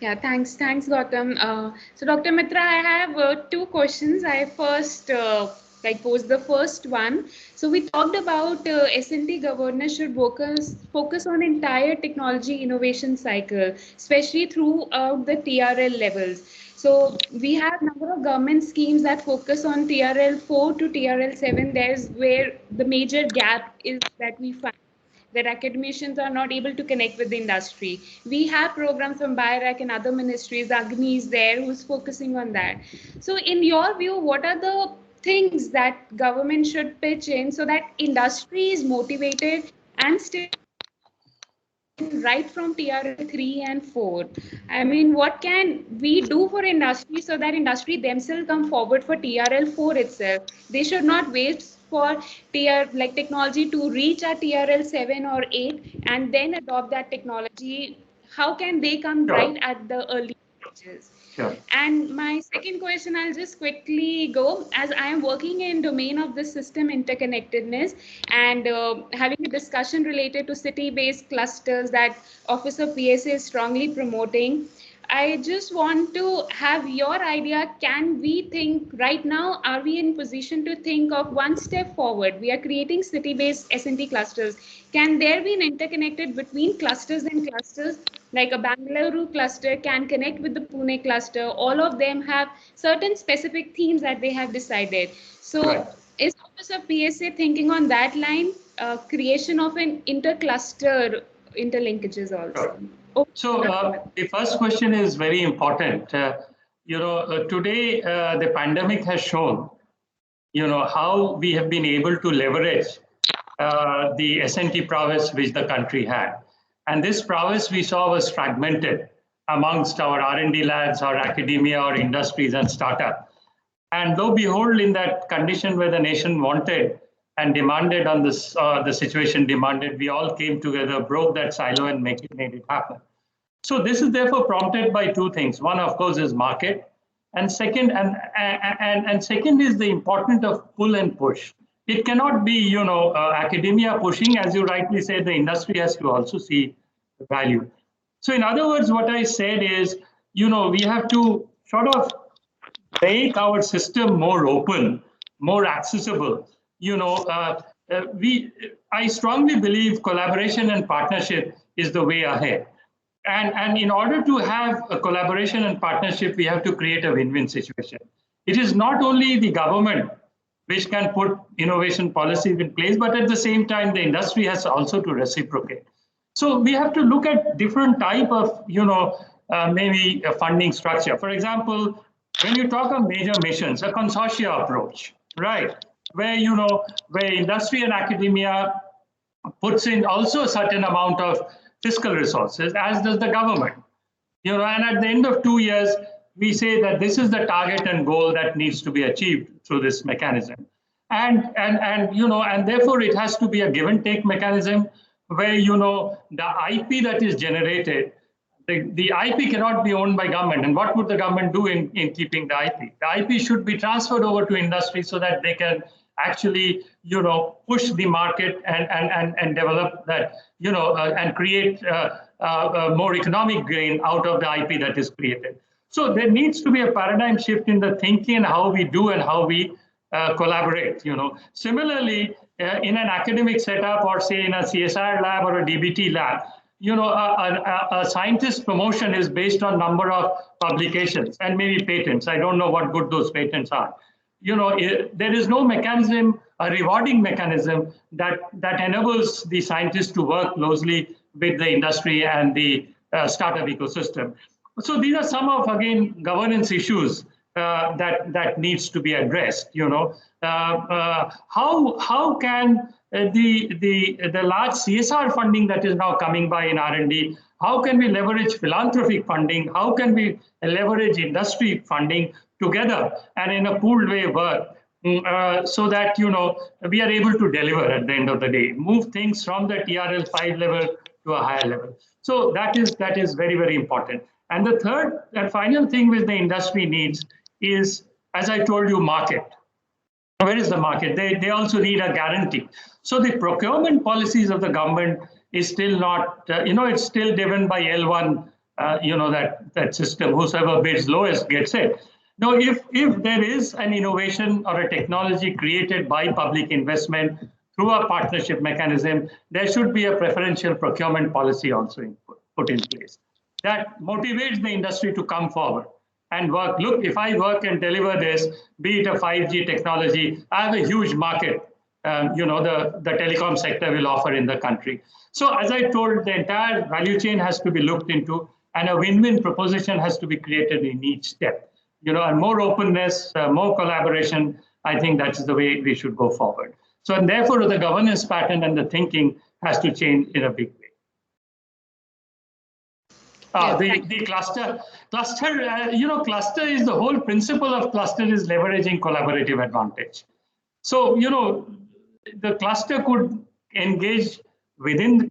Yeah, thanks, Gautam. So Dr. Mitra, I have two questions. I first pose the first one. So we talked about S&T governance should focus on entire technology innovation cycle, especially throughout the TRL levels. So we have number of government schemes that focus on TRL 4 to TRL 7. There's where the major gap is that we find, that academicians are not able to connect with the industry. We have programs from BIRAC and other ministries, Agni is there who's focusing on that. So in your view, what are the things that government should pitch in so that industry is motivated and still right from TRL 3 and 4? I mean, what can we do for industry so that industry themselves come forward for TRL 4 itself? They should not wait for technology to reach a TRL 7 or 8 and then adopt that technology. How can they come right at the early stages? Sure. And my second question, I'll just quickly go, as I am working in domain of the system interconnectedness and having a discussion related to city-based clusters that Office of PSA is strongly promoting. I just want to have your idea. Can we think right now, are we in position to think of one step forward? We are creating city-based S&T clusters. Can there be an interconnected between clusters and clusters? Like a Bangalore cluster can connect with the Pune cluster. All of them have certain specific themes that they have decided. So is Office of PSA thinking on that line, creation of an intercluster interlinkages also? So the first question is very important. Today the pandemic has shown, how we have been able to leverage the S&T prowess which the country had. And this prowess we saw was fragmented amongst our R&D labs, our academia, our industries and startup. And lo and behold, in that condition where the nation wanted and demanded on this, the situation demanded, we all came together, broke that silo and made it happen. So this is therefore prompted by two things. One, of course, is market. And second, second is the importance of pull and push. It cannot be, academia pushing, as you rightly said, the industry has to also see the value. So in other words, what I said is, we have to sort of make our system more open, more accessible. I strongly believe collaboration and partnership is the way ahead. And in order to have a collaboration and partnership, we have to create a win-win situation. It is not only the government which can put innovation policies in place, but at the same time, the industry has also to reciprocate. So we have to look at different type of, maybe a funding structure. For example, when you talk of major missions, a consortia approach, right? Where, where industry and academia puts in also a certain amount of fiscal resources, as does the government. And at the end of 2 years, we say that this is the target and goal that needs to be achieved through this mechanism. And therefore it has to be a give and take mechanism where, the IP that is generated, the IP cannot be owned by government. And what would the government do in keeping the IP? The IP should be transferred over to industry so that they can actually, push the market and develop that, and create more economic gain out of the IP that is created. So there needs to be a paradigm shift in the thinking and how we do and how we collaborate. Similarly, in an academic setup, or say in a CSIR lab or a DBT lab, a scientist promotion is based on number of publications and maybe patents. I don't know what good those patents are. There is no mechanism, a rewarding mechanism that enables the scientists to work closely with the industry and the startup ecosystem. So these are some of, again, governance issues that needs to be addressed. How can the large CSR funding that is now coming by in R&D, How can we leverage philanthropic funding? How can we leverage industry funding together and in a pooled way work so that we are able to deliver at the end of the day, move things from the TRL 5 level to a higher level. So that is very, very important. And the third and final thing which the industry needs is, as I told you, market. Where is the market? They also need a guarantee. So the procurement policies of the government is still not, it's still driven by L1, that system, whosoever bids lowest gets it. Now, if there is an innovation or a technology created by public investment through a partnership mechanism, there should be a preferential procurement policy also put in place that motivates the industry to come forward and work. Look, if I work and deliver this, be it a 5G technology, I have a huge market, the telecom sector will offer in the country. So as I told, the entire value chain has to be looked into and a win-win proposition has to be created in each step. And more openness, more collaboration, I think that's the way we should go forward. So, and therefore the governance pattern and the thinking has to change in a big way. The cluster, cluster is the whole principle of cluster is leveraging collaborative advantage. So, the cluster could engage within,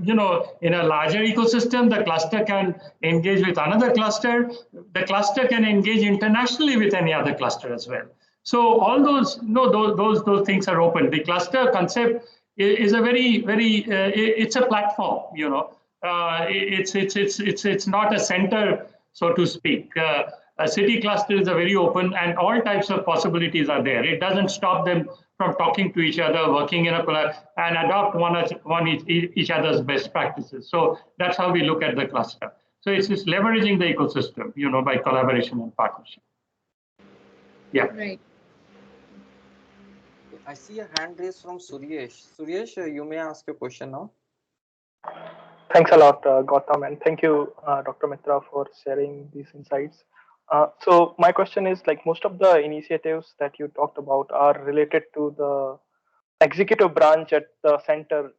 in a larger ecosystem. The cluster can engage with another cluster. The cluster can engage internationally with any other cluster as well. So all those, those things are open. The cluster concept is a very, it's a platform, it's not a center, so to speak. A city cluster is a very open and all types of possibilities are there. It doesn't stop them from talking to each other, working in a collab and adopt each other's best practices. So that's how we look at the cluster. So it's just leveraging the ecosystem, by collaboration and partnership. Yeah. Right. I see a hand raised from Suryesh. Suryesh, you may ask your question now. Thanks a lot, Gautam, and thank you, Dr. Mitra, for sharing these insights. So my question is, like, most of the initiatives that you talked about are related to the executive branch at the center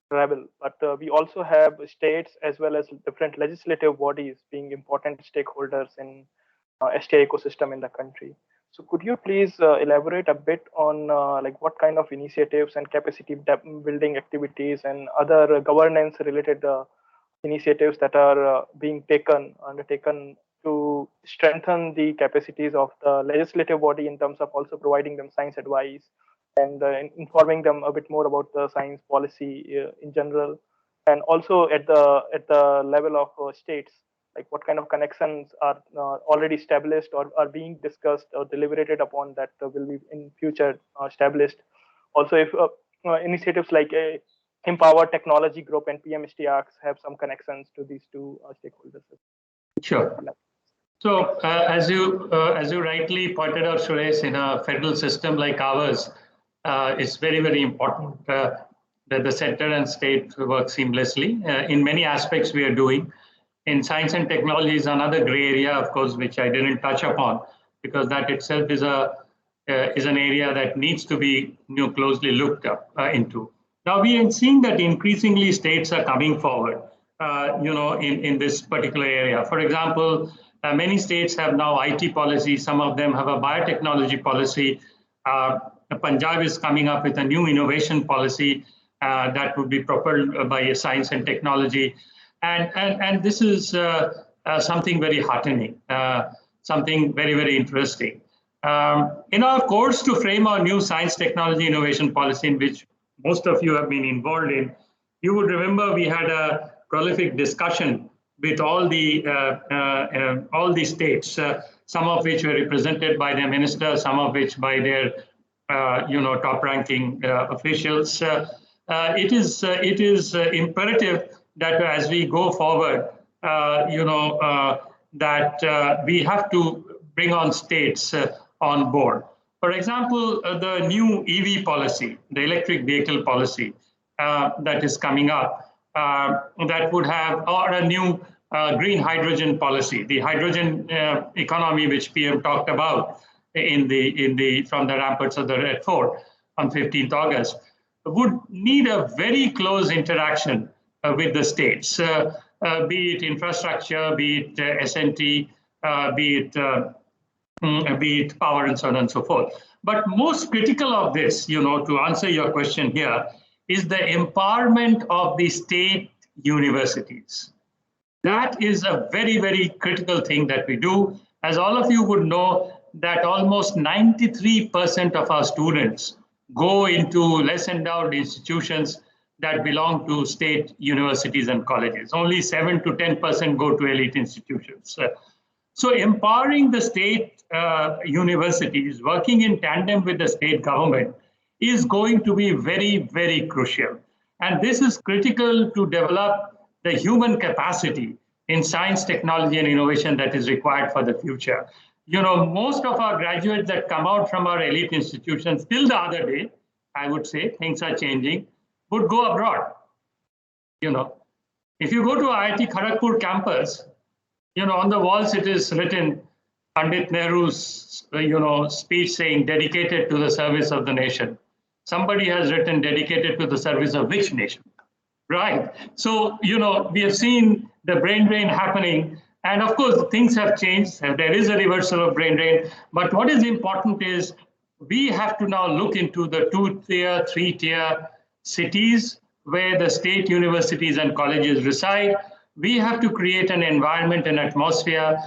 level, but we also have states as well as different legislative bodies being important stakeholders in STI ecosystem in the country. So could you please elaborate a bit on like what kind of initiatives and capacity building activities and other governance related initiatives that are being undertaken to strengthen the capacities of the legislative body in terms of also providing them science advice and informing them a bit more about the science policy in general, and also at the level of states, like what kind of connections are already established or are being discussed or deliberated upon that will be in future established. Also, if initiatives like Empower Technology Group and PM-STIAC have some connections to these two stakeholders. Sure. So as you rightly pointed out, Suresh, in a federal system like ours, it's very, very important that the center and state work seamlessly. In many aspects we are doing. In science and technology is another gray area, of course, which I didn't touch upon, because that itself is an area that needs to be closely looked into. Now we are seeing that increasingly states are coming forward, in this particular area. For example, many states have now IT policies. Some of them have a biotechnology policy. Punjab is coming up with a new innovation policy that would be propelled by science and technology. And this is something very heartening, something very, very interesting. In our course to frame our new science, technology, innovation policy, in which most of you have been involved in, you would remember we had a prolific discussion with all the states, some of which were represented by their ministers, some of which by their top-ranking officials. It is imperative that as we go forward, that we have to bring on states on board. For example, the new EV policy, the electric vehicle policy that is coming up, that would have, or a new green hydrogen policy, the hydrogen economy, which PM talked about from the ramparts of the Red Fort on 15th August, would need a very close interaction with the states. be it infrastructure, be it S&T, be it power and so on and so forth. But most critical of this, to answer your question here, is the empowerment of the state universities. That is a very, very critical thing that we do. As all of you would know, that almost 93% of our students go into less endowed institutions that belong to state universities and colleges. Only 7 to 10% go to elite institutions. So empowering the state universities, working in tandem with the state government, is going to be very, very crucial. And this is critical to develop the human capacity in science, technology, and innovation that is required for the future. Most of our graduates that come out from our elite institutions, till the other day, I would say, things are changing, would go abroad. If you go to IIT Kharagpur campus, on the walls it is written Pandit Nehru's, speech saying dedicated to the service of the nation. Somebody has written dedicated to the service of which nation, right? So, we have seen the brain drain happening. And of course, things have changed. There is a reversal of brain drain. But what is important is we have to now look into the 2-tier, 3-tier cities where the state universities and colleges reside. We have to create an environment, an atmosphere,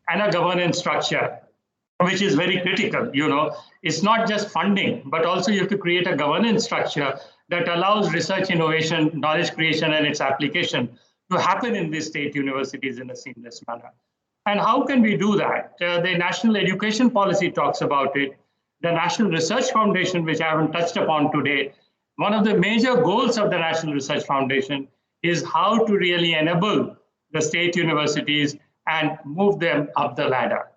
and a governance structure, which is very critical. It's not just funding, but also you have to create a governance structure that allows research, innovation, knowledge creation, and its application to happen in these state universities in a seamless manner. And how can we do that? The National Education Policy talks about it. The National Research Foundation, which I haven't touched upon today, one of the major goals of the National Research Foundation is how to really enable the state universities and move them up the ladder.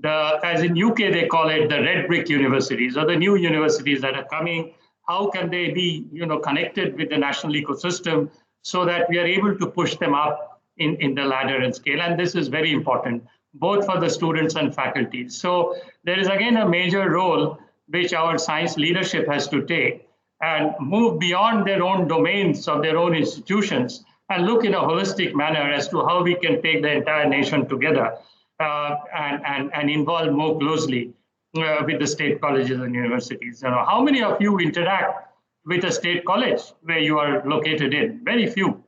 As in UK, they call it the red brick universities, or the new universities that are coming. How can they be, connected with the national ecosystem so that we are able to push them up in the ladder and scale? And this is very important, both for the students and faculty. So there is again a major role which our science leadership has to take and move beyond their own domains of their own institutions and look in a holistic manner as to how we can take the entire nation together and involve more closely with the state colleges and universities. How many of you interact with a state college where you are located in? Very few,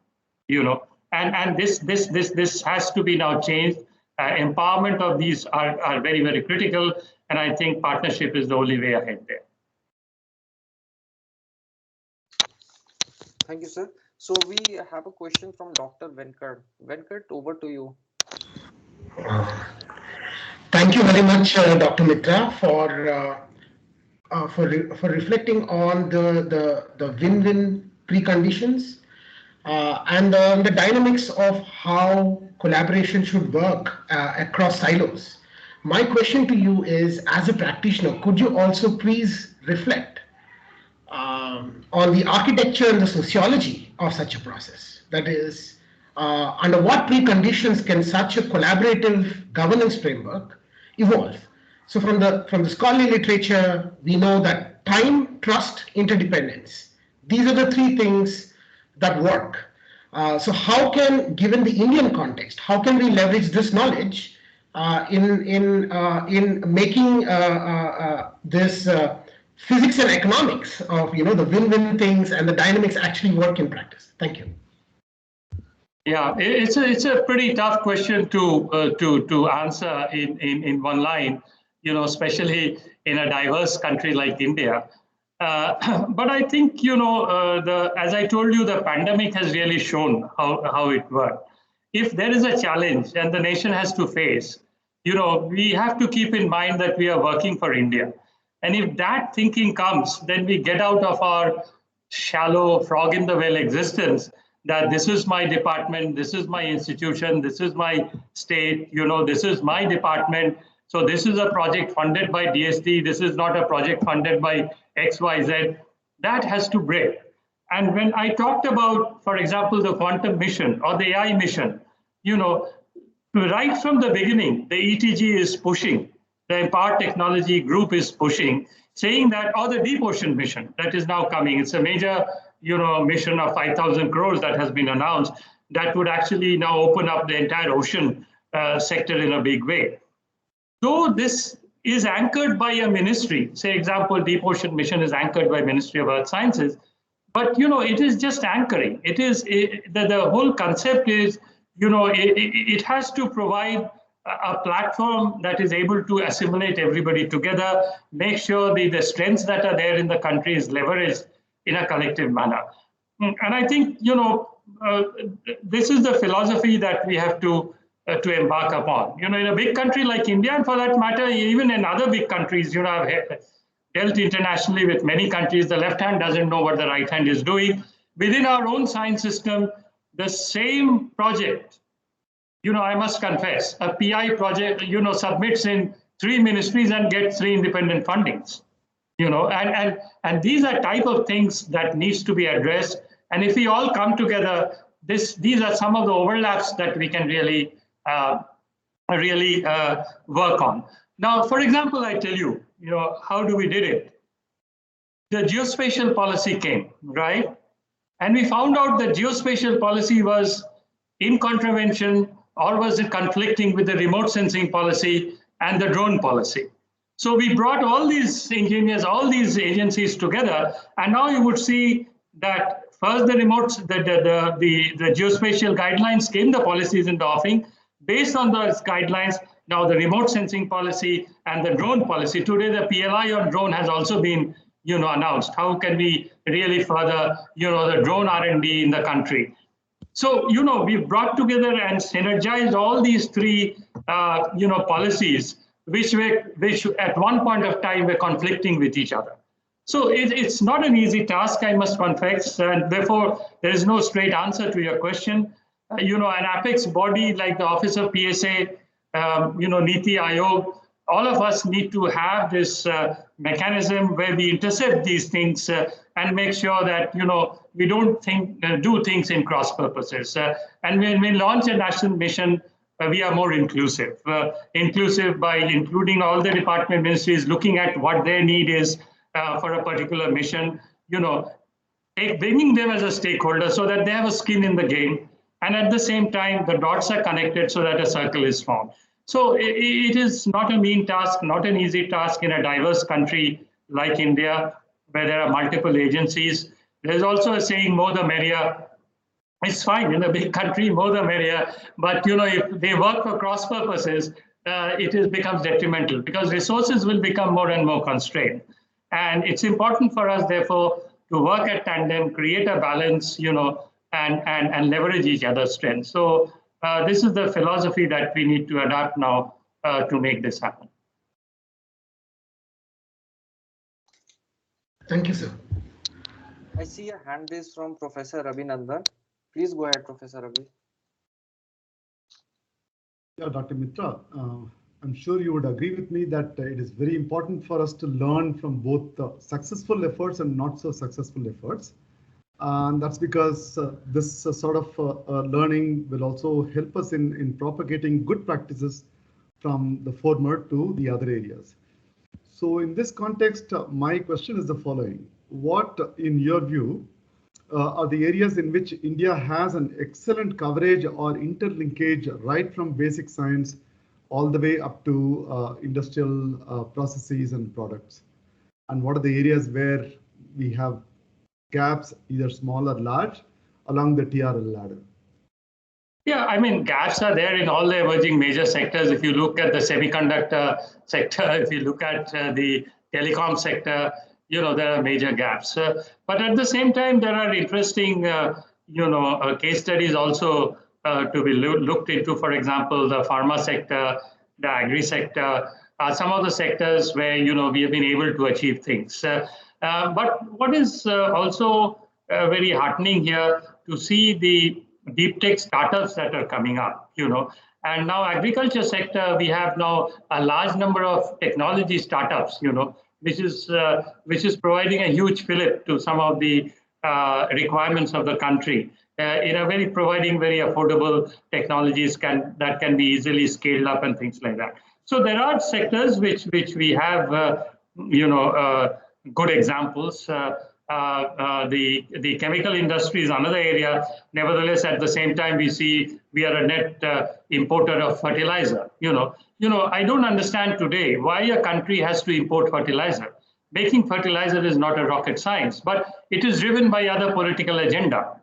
and this has to be now changed. Empowerment of these are very, very critical, and I think partnership is the only way ahead there. Thank you, sir. So we have a question from Dr. Venkat. Venkat, over to you. Thank you very much, Dr. Mitra, for reflecting on the win-win preconditions and the dynamics of how collaboration should work across silos. My question to you is, as a practitioner, could you also please reflect on the architecture and the sociology of such a process? That is, under what preconditions can such a collaborative governance framework evolve? So from the scholarly literature, we know that time, trust, interdependence, these are the three things that work. So how can, given the Indian context, how can we leverage this knowledge in making this physics and economics of the win-win things and the dynamics actually work in practice? Thank you. Yeah, it's a pretty tough question to answer in one line, especially in a diverse country like India. But I think as I told you, the pandemic has really shown how it worked. If there is a challenge and the nation has to face, we have to keep in mind that we are working for India. And if that thinking comes, then we get out of our shallow frog in the well existence, that this is my department, this is my institution, this is my state, this is my department. So this is a project funded by DST, this is not a project funded by XYZ. That has to break. And when I talked about, for example, the quantum mission or the AI mission, right from the beginning, the ETG is pushing, the Empowered Technology Group is pushing, saying that, or the Deep Ocean mission that is now coming, it's a major mission of 5,000 crores that has been announced, that would actually now open up the entire ocean sector in a big way. Though this is anchored by a ministry, say example, Deep Ocean Mission is anchored by Ministry of Earth Sciences, but it is just anchoring. It is the whole concept is, it has to provide a platform that is able to assimilate everybody together, make sure the strengths that are there in the country is leveraged in a collective manner. And I think, this is the philosophy that we have to embark upon. In a big country like India, and for that matter, even in other big countries, I've dealt internationally with many countries, the left hand doesn't know what the right hand is doing. Within our own science system, the same project, I must confess, a PI project, submits in 3 ministries and gets 3 independent fundings. And these are type of things that needs to be addressed. And if we all come together, these are some of the overlaps that we can really work on. Now, for example, I tell you, how do we did it? The geospatial policy came, right? And we found out that geospatial policy was in contravention, or was it conflicting with the remote sensing policy and the drone policy? So we brought all these engineers, all these agencies together, and now you would see that first the geospatial guidelines came, the policies in the offing. Based on those guidelines, now the remote sensing policy and the drone policy. Today, the PLI on drone has also been, announced. How can we really further, the drone R&D in the country? So, we brought together and synergized all these 3, policies, which at one point of time were conflicting with each other. So it's not an easy task, I must confess, and therefore there is no straight answer to your question. An apex body like the Office of PSA, Niti Aayog, all of us need to have this mechanism where we intercept these things and make sure that, we don't do things in cross purposes. And when we launch a national mission, we are more inclusive. Inclusive by including all the department ministries, looking at what their need is for a particular mission, bringing them as a stakeholder so that they have a skin in the game. And at the same time, the dots are connected so that a circle is formed. So it is not a mean task, not an easy task in a diverse country like India, where there are multiple agencies. There's also a saying, more the merrier. It's fine in a big country, more the merrier. But if they work for cross purposes, it becomes detrimental because resources will become more and more constrained. And it's important for us, therefore, to work at tandem, create a balance, and leverage each other's strengths. So this is the philosophy that we need to adapt now to make this happen. Thank you, sir. I see a hand raised from Professor Abhinandan. Please go ahead, Professor Abhi. Yeah, Dr. Mitra, I'm sure you would agree with me that it is very important for us to learn from both the successful efforts and not so successful efforts. And that's because this sort of learning will also help us in propagating good practices from the former to the other areas. So in this context, my question is the following. What, in your view, are the areas in which India has an excellent coverage or interlinkage right from basic science all the way up to industrial processes and products? And what are the areas where we have gaps, either small or large, along the TRL ladder? Yeah, I mean, gaps are there in all the emerging major sectors. If you look at the semiconductor sector, if you look at the telecom sector, there are major gaps. But at the same time, there are interesting, case studies also to be looked into. For example, the pharma sector, the agri sector, some of the sectors where, we have been able to achieve things. But what is also very heartening here to see the deep tech startups that are coming up, and now agriculture sector, we have now a large number of technology startups, which is providing a huge fillip to some of the requirements of the country providing very affordable technologies that can be easily scaled up and things like that. So there are sectors which we have, good examples. The chemical industry is another area. Nevertheless, at the same time, we are a net importer of fertilizer. I don't understand today why a country has to import fertilizer. Making fertilizer is not a rocket science, but it is driven by other political agenda.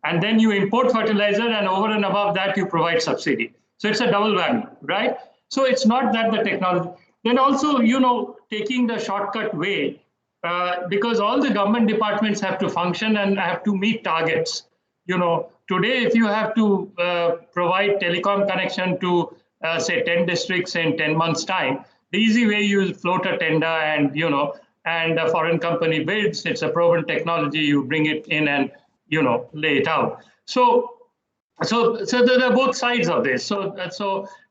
And then you import fertilizer, and over and above that, you provide subsidy. So it's a double whammy, right? So it's not that the technology. Then also, taking the shortcut way. Because all the government departments have to function and have to meet targets. Today, if you have to provide telecom connection to, say, 10 districts in 10 months' time, the easy way you float a tender and, and a foreign company bids, it's a proven technology, you bring it in and, lay it out. So there are both sides of this. So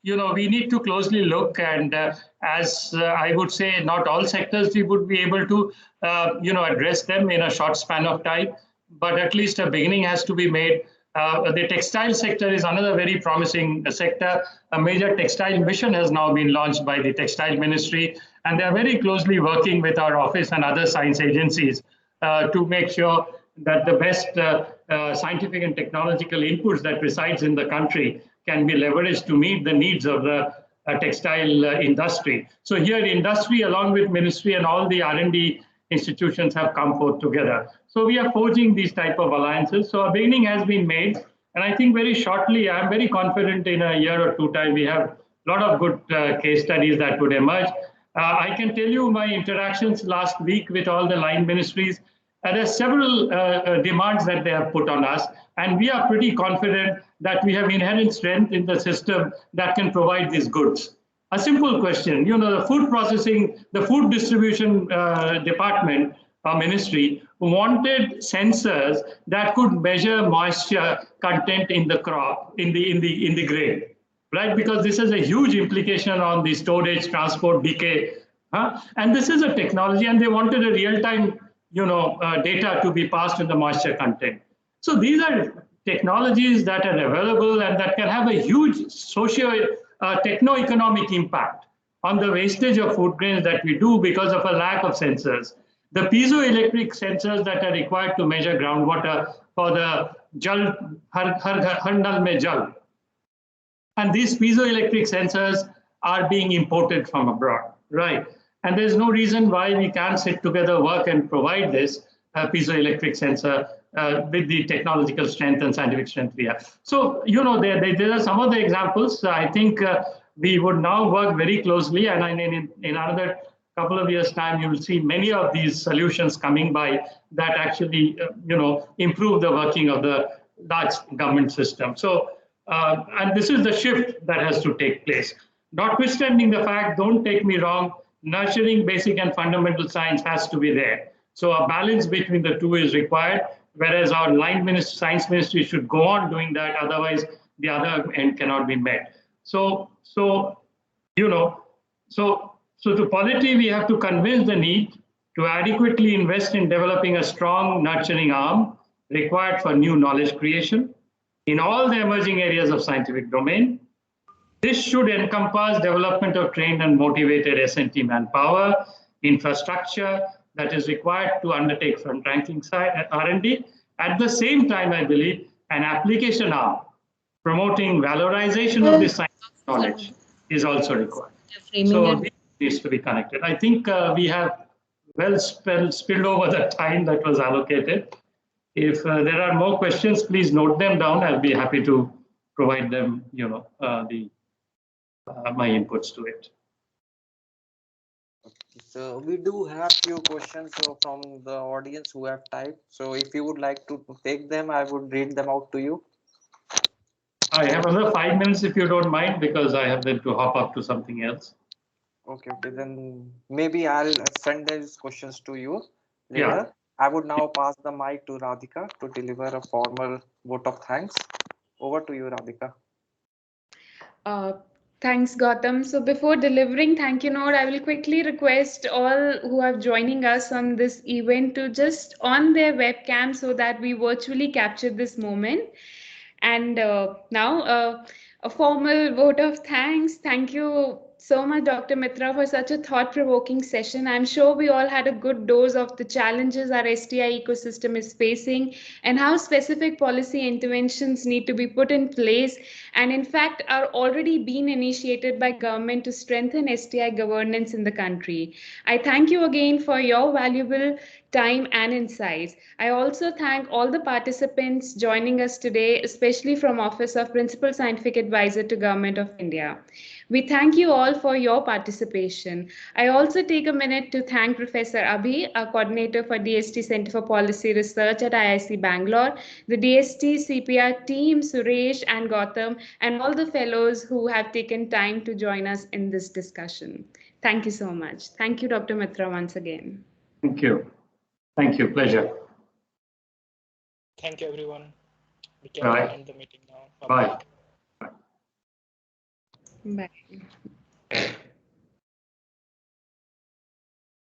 we need to closely look, and as I would say, not all sectors we would be able to, address them in a short span of time, but at least a beginning has to be made. The textile sector is another very promising sector. A major textile mission has now been launched by the Textile Ministry, and they are very closely working with our office and other science agencies to make sure that the best scientific and technological inputs that resides in the country can be leveraged to meet the needs of the textile industry. So here industry along with ministry and all the R&D institutions have come forth together. So we are forging these type of alliances. So a beginning has been made. And I think very shortly, I'm very confident in a year or two time, we have a lot of good case studies that would emerge. I can tell you my interactions last week with all the line ministries. There are several demands that they have put on us, and we are pretty confident that we have inherent strength in the system that can provide these goods. A simple question, the food processing, the food distribution department or ministry wanted sensors that could measure moisture content in the crop, in the grain, right? Because this has a huge implication on the storage, transport, decay. And this is a technology, and they wanted a real-time data to be passed in the moisture content. So these are technologies that are available and that can have a huge techno-economic impact on the wastage of food grains that we do because of a lack of sensors. The piezoelectric sensors that are required to measure groundwater for the jal, har nal mein jal. And these piezoelectric sensors are being imported from abroad, right? And there's no reason why we can't sit together, work, and provide this piezoelectric sensor with the technological strength and scientific strength we have. So, there are some of the examples. I think we would now work very closely, and in another couple of years' time, you will see many of these solutions coming by that actually, improve the working of the large government system. So, and this is the shift that has to take place. Notwithstanding the fact, don't take me wrong, nurturing basic and fundamental science has to be there. So a balance between the two is required, whereas our science ministry should go on doing that. Otherwise, the other end cannot be met. So to polity, we have to convince the need to adequately invest in developing a strong nurturing arm required for new knowledge creation in all the emerging areas of scientific domain. This should encompass development of trained and motivated S&T manpower, infrastructure that is required to undertake front-ranking R&D. At the same time, I believe an application arm promoting valorization of this science knowledge is also required. So this needs to be connected. I think we have well spilled over the time that was allocated. If there are more questions, please note them down. I'll be happy to provide them, my inputs to it. So we do have few questions from the audience who have typed. So if you would like to take them, I would read them out to you. I have another 5 minutes if you don't mind, because I have then to hop up to something else. Okay, then maybe I'll send these questions to you later. Yeah. I would now pass the mic to Radhika to deliver a formal vote of thanks. Over to you, Radhika. Thanks, Gautam. So before delivering thank you note, I will quickly request all who are joining us on this event to just on their webcam so that we virtually capture this moment. And now A formal vote of thanks. Thank you so much, Dr. Mitra, for such a thought-provoking session. I'm sure we all had a good dose of the challenges our STI ecosystem is facing and how specific policy interventions need to be put in place and in fact are already being initiated by government to strengthen STI governance in the country. I thank you again for your valuable time and insights. I also thank all the participants joining us today, especially from Office of Principal Scientific Advisor to Government of India. We thank you all for your participation. I also take a minute to thank Professor Abhi, our coordinator for DST Center for Policy Research at IISc Bangalore, the DST CPR team, Suresh and Gautam, and all the fellows who have taken time to join us in this discussion. Thank you so much. Thank you, Dr. Mitra, once again. Thank you. Thank you. Pleasure. Thank you, everyone. We can Bye. end the meeting now. Bye. Bye.